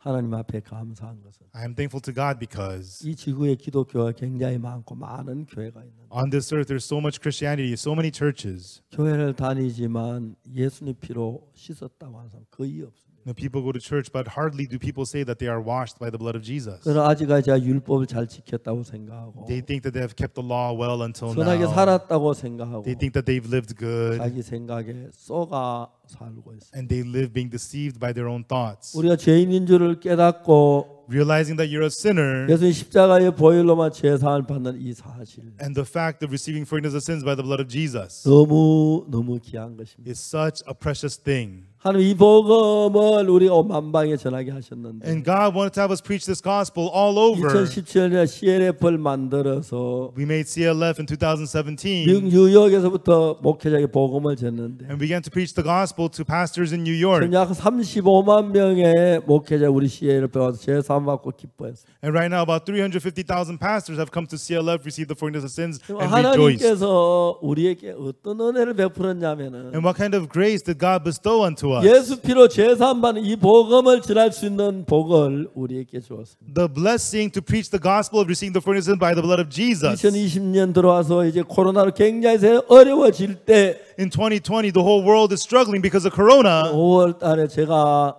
하나님 앞에 감사한 것은 I am thankful to God because 이 지구에 기독교가 굉장히 많고 많은 교회가 있는데 on this earth there's so much Christianity, so many churches. 교회를 다니지만 예수님 피로 씻었다고 하는 사람 거의 없습니다. When people go to church, but hardly do people say that they are washed by the blood of Jesus. 그러나 아직까지 제가 율법을 잘 지켰다고 생각하고 They think that they have kept the law well until 선하게 now. 살았다고 생각하고 They think that they've lived good, 자기 생각에 쏘가 살고 있어요. and they live being deceived by their own thoughts. 우리가 죄인인 줄을 깨닫고 Realizing that you're a sinner, 예수님 십자가의 보혈로만 죄사함을 받는 이 사실 and the fact of receiving forgiveness of sins by the blood of Jesus 너무 귀한 것입니다. is such a precious thing. 하나님 이 복음을 우리가 온 만방에 전하게 하셨는데 And God wanted to have us preach this gospel all over. 2017년에 CLF를 만들어서 We made CLF in 2017 미국 뉴욕에서부터 목회자에게 복음을 전했는데 and began to preach the gospel to pastors in New York. 지금 약 35만 명의 목회자 우리 CLF에 와서 제사함 받고 기뻐했어요. And right now, about 350,000 pastors have come to CLF, received the forgiveness of sins, and rejoiced. 하나님께서 우리에게 어떤 은혜를 베풀었냐면은 And what kind of grace did God bestow unto us? 예수 피로 제사함 받는 이 복음을 전할 수 있는 복을 우리에게 주었습니다. The blessing to preach the gospel of receiving the forgiveness of sins by the blood of Jesus. 2020년 들어와서 이제 코로나로 굉장히 어려워질 때 In 2020, the whole world is struggling because of Corona. 5월 달에 제가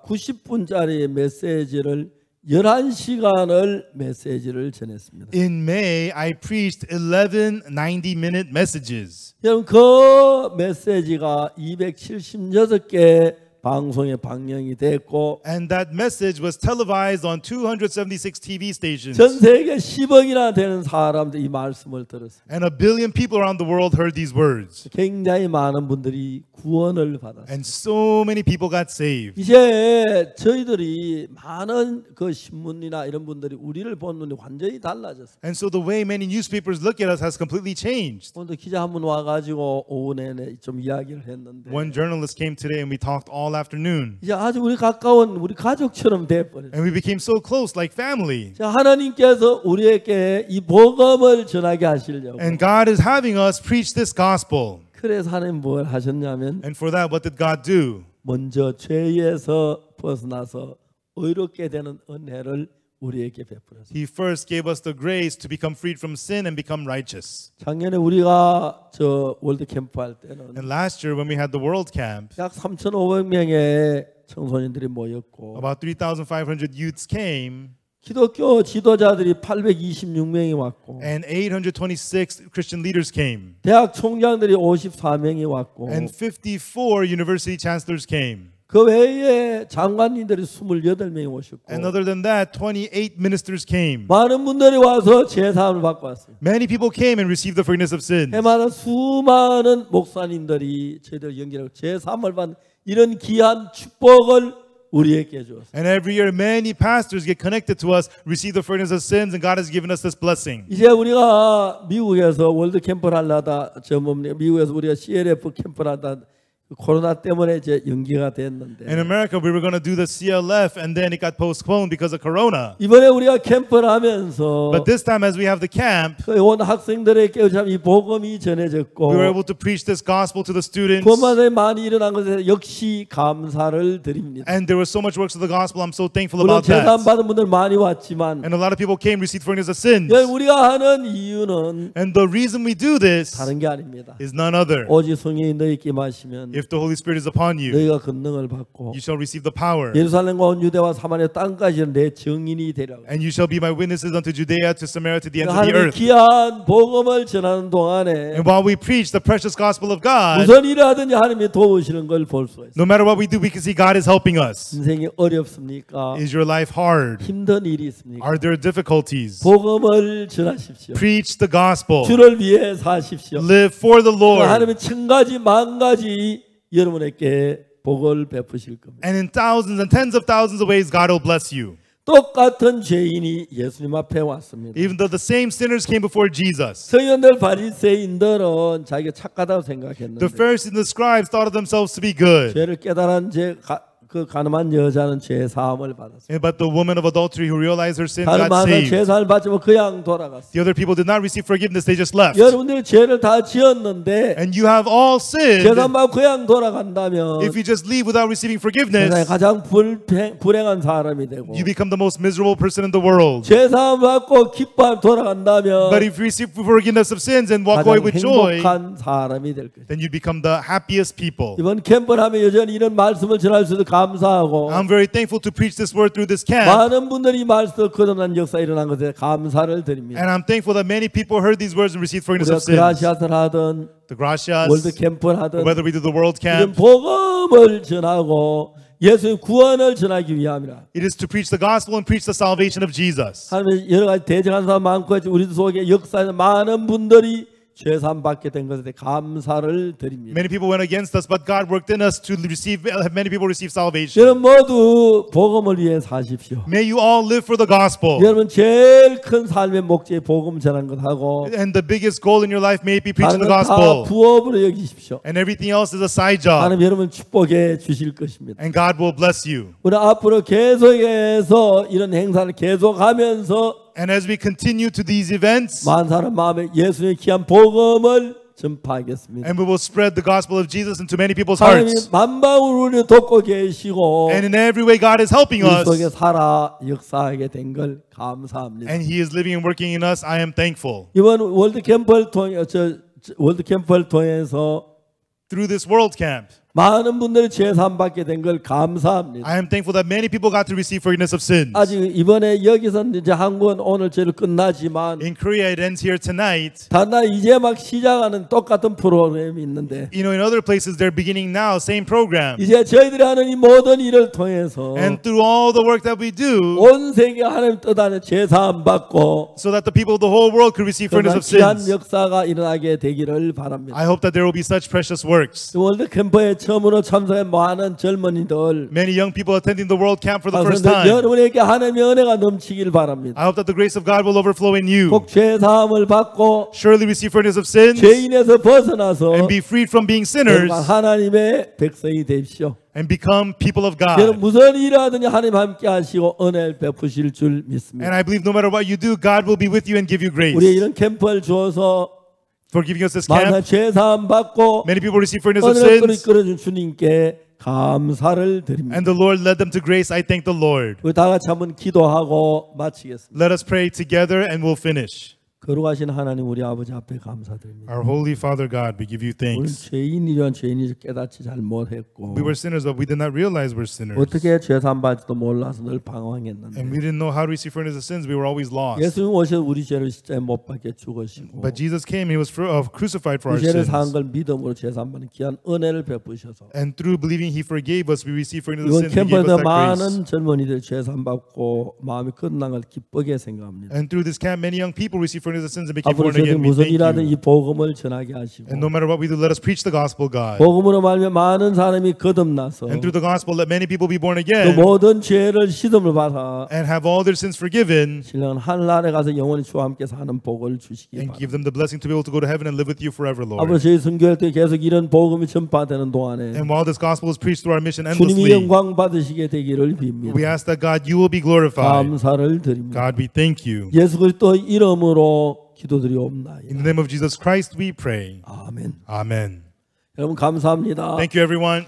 90분짜리 메시지를 11시간을 메시지를 전했습니다. In May, I preached 11 90-minute messages. 여러분 그 메시지가 276개 방송에 방영이 됐고 And that message was televised on 276 TV stations. 전 세계 10억이나 되는 사람들이 이 말씀을 들었어요. And 1 billion people around the world heard these words. 굉장히 많은 분들이 구원을 받았어요. And so many people got saved. 이제 저희들이 많은 그 신문이나 이런 분들이 우리를 본 눈이 완전히 달라졌어요. And so the way many newspapers look at us has completely changed. 오늘도 기자 한 분 와가지고 오후 내내 좀 이야기를 했는데 One journalist came today and we talked all afternoon. 이제 아주 우리 가까운 우리 가족처럼 돼버렸어요. And we became so close, like family. 하나님께서 우리에게 이 복음을 전하게 하시려고 And God is having us preach this gospel. 그래서 하나님 뭘 하셨냐면 And for that, what did God do? 먼저 죄에서 벗어나서 의롭게 되는 은혜를 우리에게 베풀었어요. He first gave us the grace to become freed from sin and become righteous. 작년에 우리가 저 월드 캠프 할 때는 And last year, when we had the World Camp, 약 3,500명의 청소년들이 모였고 about 3,500 youths came, 기독교 지도자들이 826명이 왔고 and 826 Christian leaders came, 대학 총장들이 54명이 왔고 and 54 university chancellors came. 그 외에 장관님들이 28명이 오셨고 And other than that, 28 ministers came. 많은 분들이 와서 제사함을 받고 왔어요. Many people came and received the forgiveness of sins. 해마다 수많은 목사님들이 저희들 연결하고 제사함을 받는 이런 귀한 축복을 우리에게 주었어요. And every year, many pastors get connected to us, receive the forgiveness of sins, and God has given us this blessing. 이제 우리가 미국에서 월드 캠프를 하려다 미국에서 우리가 CLF 캠프를 하다 코로나 때문에 이제 연기가 됐는데 In America, we were going to do the CLF, and then it got postponed because of Corona. 이번에 우리가 캠프를 하면서 But this time, as we have the camp, 온 학생들에게 참 이 복음이 전해졌고 we were able to preach this gospel to the students. 그만에 많이 일어난 것에 역시 감사를 드립니다. And there was so much works of the gospel. I'm so thankful 물론 about 재산 that. 받은 분들 많이 왔지만 And a lot of people came, received forgiveness of sins. 우리가 하는 이유는 And the reason we do this 다른 게 아닙니다. is none other. 오직 성령이 너희께 임하시면 If the Holy Spirit is upon you, 너희가 권능을 받고 you shall receive the power. 예루살렘과 온 유대와 사마리아 땅까지 내 증인이 되리라. And you shall be my witnesses unto Judea, to Samaria, to the ends of the 하나님의 earth. 귀한 복음을 전하는 동안에 And while we preach the precious gospel of God, 무슨 일을 하든지 하나님이 도우시는 걸 볼 수가 있어요. no matter what we do, we can see God is helping us. 인생이 어렵습니까? Is your life hard? 힘든 일이 있습니까? Are there difficulties? 복음을 전하십시오. Preach the gospel. 주를 위해 사십시오. Live for the Lord. 하나님은 천 가지 만 가지 여러분에게 복을 베푸실 겁니다. And in thousands and tens of thousands of ways, God will bless you. 똑같은 죄인이 예수님 앞에 왔습니다. Even though the same sinners came before Jesus. 서기관들 바리새인들은 자기가 착하다고 생각했는데 The Pharisees and the scribes thought of themselves to be good. 죄를 깨달은 그 가늠한 여자는 죄 사함을 받았어요. But the woman of adultery who realized her sin 다른 got 많은 saved. 죄 사함을 받지만 그냥 돌아갔어요. The other people did not receive forgiveness, they just left. 여러분들이 죄를 다 지었는데 And you have all sinned. 죄 사함 받고 그냥 돌아간다면 If you just leave without receiving 세상에 forgiveness, 가장 불행한 사람이 되고 you become the most miserable person in the world. 죄 사함 받고 기뻐하며 돌아간다면 But if you receive forgiveness of sins and walk away 가장 with joy, 행복한 사람이 될 것이에요. then you become the happiest people. 이번 캠프를 하면 여전히 이런 말씀을 전할 수 있어서 감사하고 I'm very thankful to preach this word through this camp. 많은 분들이 말씀을 거듭난 역사 일어난 것에 감사를 드립니다. And I'm thankful that many people heard these words and received forgiveness 우리가 of sins. 그라시아스를 하든 The gracias, 월드 캠프를 하든 whether we do the world 이런 camp, 복음을 전하고 예수의 구원을 전하기 위함이라. it is to preach the gospel and preach the salvation of Jesus. 하나님의 여러 가지 대적한 사람 많고 우리 속에 역사에 많은 분들이 죄산 받게 된 것에 대해 감사를 드립니다. Many people went against us, but God worked in us to receive. Have many people receive salvation? 여러분 모두 복음을 위해 사십시오. May you all live for the gospel. 여러분 제일 큰 삶의 목적이 복음 전하는 것하고 And the biggest goal in your life may be preaching 다른 the 건 다 gospel. 부업으로 여기십시오. And everything else is a side job. 하나님 여러분 축복해 주실 것입니다. And God will bless you. 우리 앞으로 계속해서 이런 행사를 계속하면서 And as we continue to these events, 많은 사람 마음에 예수의 귀한 복음을 전파하겠습니다. and we will spread the gospel of Jesus into many people's 하나님이 hearts. 만방으로 우리를 돕고 계시고 And in every way, God is helping 우리 us. 속에 살아 역사하게 된 걸 감사합니다. And He is living and working in us. I am thankful. 이번 월드 캠프를 통해서 Through this world camp, 많은 분들이 죄산 받게 된 걸 감사합니다. I am thankful that many people got to receive forgiveness of sins. 아직 이번에 여기서는 이제 한국은 오늘 제일 끝나지만 In Korea, it ends here tonight. 단나 이제 막 시작하는 똑같은 프로그램이 있는데 You know, in other places, they're beginning now, same program. 이제 저희들이 하는 이 모든 일을 통해서 And through all the work that we do, 온 세계 하나님 뜻 안에 제사함 받고 so that the people of the whole world could receive forgiveness of 귀한 sins. 역사가 일어나게 되기를 바랍니다. I hope that there will be such precious works. 월드 캠프에 처음으로 참석한 많은 젊은이들 Many young people attending the world camp for the first 그런데 time. 여러분에게 하나님의 은혜가 넘치길 바랍니다. I hope that the grace of God will overflow in you. 꼭 죄사함을 받고 Surely receive forgiveness of sins 죄인에서 벗어나서 and be freed from being sinners 정말 하나님의 백성이 되십시오. and become people of 여러분 God. 무슨 일을 하든지 하나님 함께 하시고 은혜를 베푸실 줄 믿습니다. And I believe no matter what you do, God will be with you and give you grace. 우리 이런 캠프를 주어서 For giving us this 많은 camp, 죄사함 받고 many people receive forgiveness of 은혜를 sins, 끌어준 주님께 감사를 드립니다. and the Lord led them to grace. I thank the Lord. 우리 다 같이 한번 기도하고 마치겠습니다. Let us pray together and we'll finish. 거룩하신 하나님 우리 아버지 앞에 감사드립니다. Our holy Father God, we give you 우리는 thanks. 죄인이란 죄인이 깨닫지 잘 못했고 We were sinners, but we did not realize we're sinners. 어떻게 죄산 받지도 몰라서 늘 방황했는데 And we didn't know how to receive forgiveness of sins. We were always lost. 예수님 오셔서 우리 죄를 십자가에 못 박혀 죽으시고 But Jesus came, He was crucified for 그 our 죄를 사한 sins. 걸 믿음으로 죄산 받는 귀한 은혜를 베푸셔서 And through believing He forgave us, we receive forgiveness 이번 of sins. He gave us 캠프에서 that grace. 많은 젊은이들 죄산 받고 마음이 끝난 걸 기쁘게 생각합니다. And through this camp, many young people receive forgiveness forgiveness of sins and became 앞으로 born 저희들이 again. We 무슨 thank 일하든 you. 이 복음을 전하게 하시고 And no matter what we do, let us preach the gospel, God. 복음으로 말하면 많은 사람이 거듭나서 And through the gospel, let many people be born 그 again 모든 죄를 시험을 받아 and have all their sins forgiven 신령한 하늘나라에 가서 영원히 주와 함께 사는 복을 주시기 and 바랍니다. give them the blessing to be able to go to heaven and live with you forever, 앞으로 Lord. 저희 선교할 때 계속 이런 복음이 전파되는 동안에 And while this gospel is preached through our mission 주님이 endlessly, 영광 받으시게 되기를 빕니다. we ask that God, you will be glorified. 감사를 드립니다. God, we thank you. 예수 그리스도 이름으로 In 기도드리옵나이다. the name of Jesus Christ, we pray. 아멘. Amen. 여러분 감사합니다. Thank you, everyone.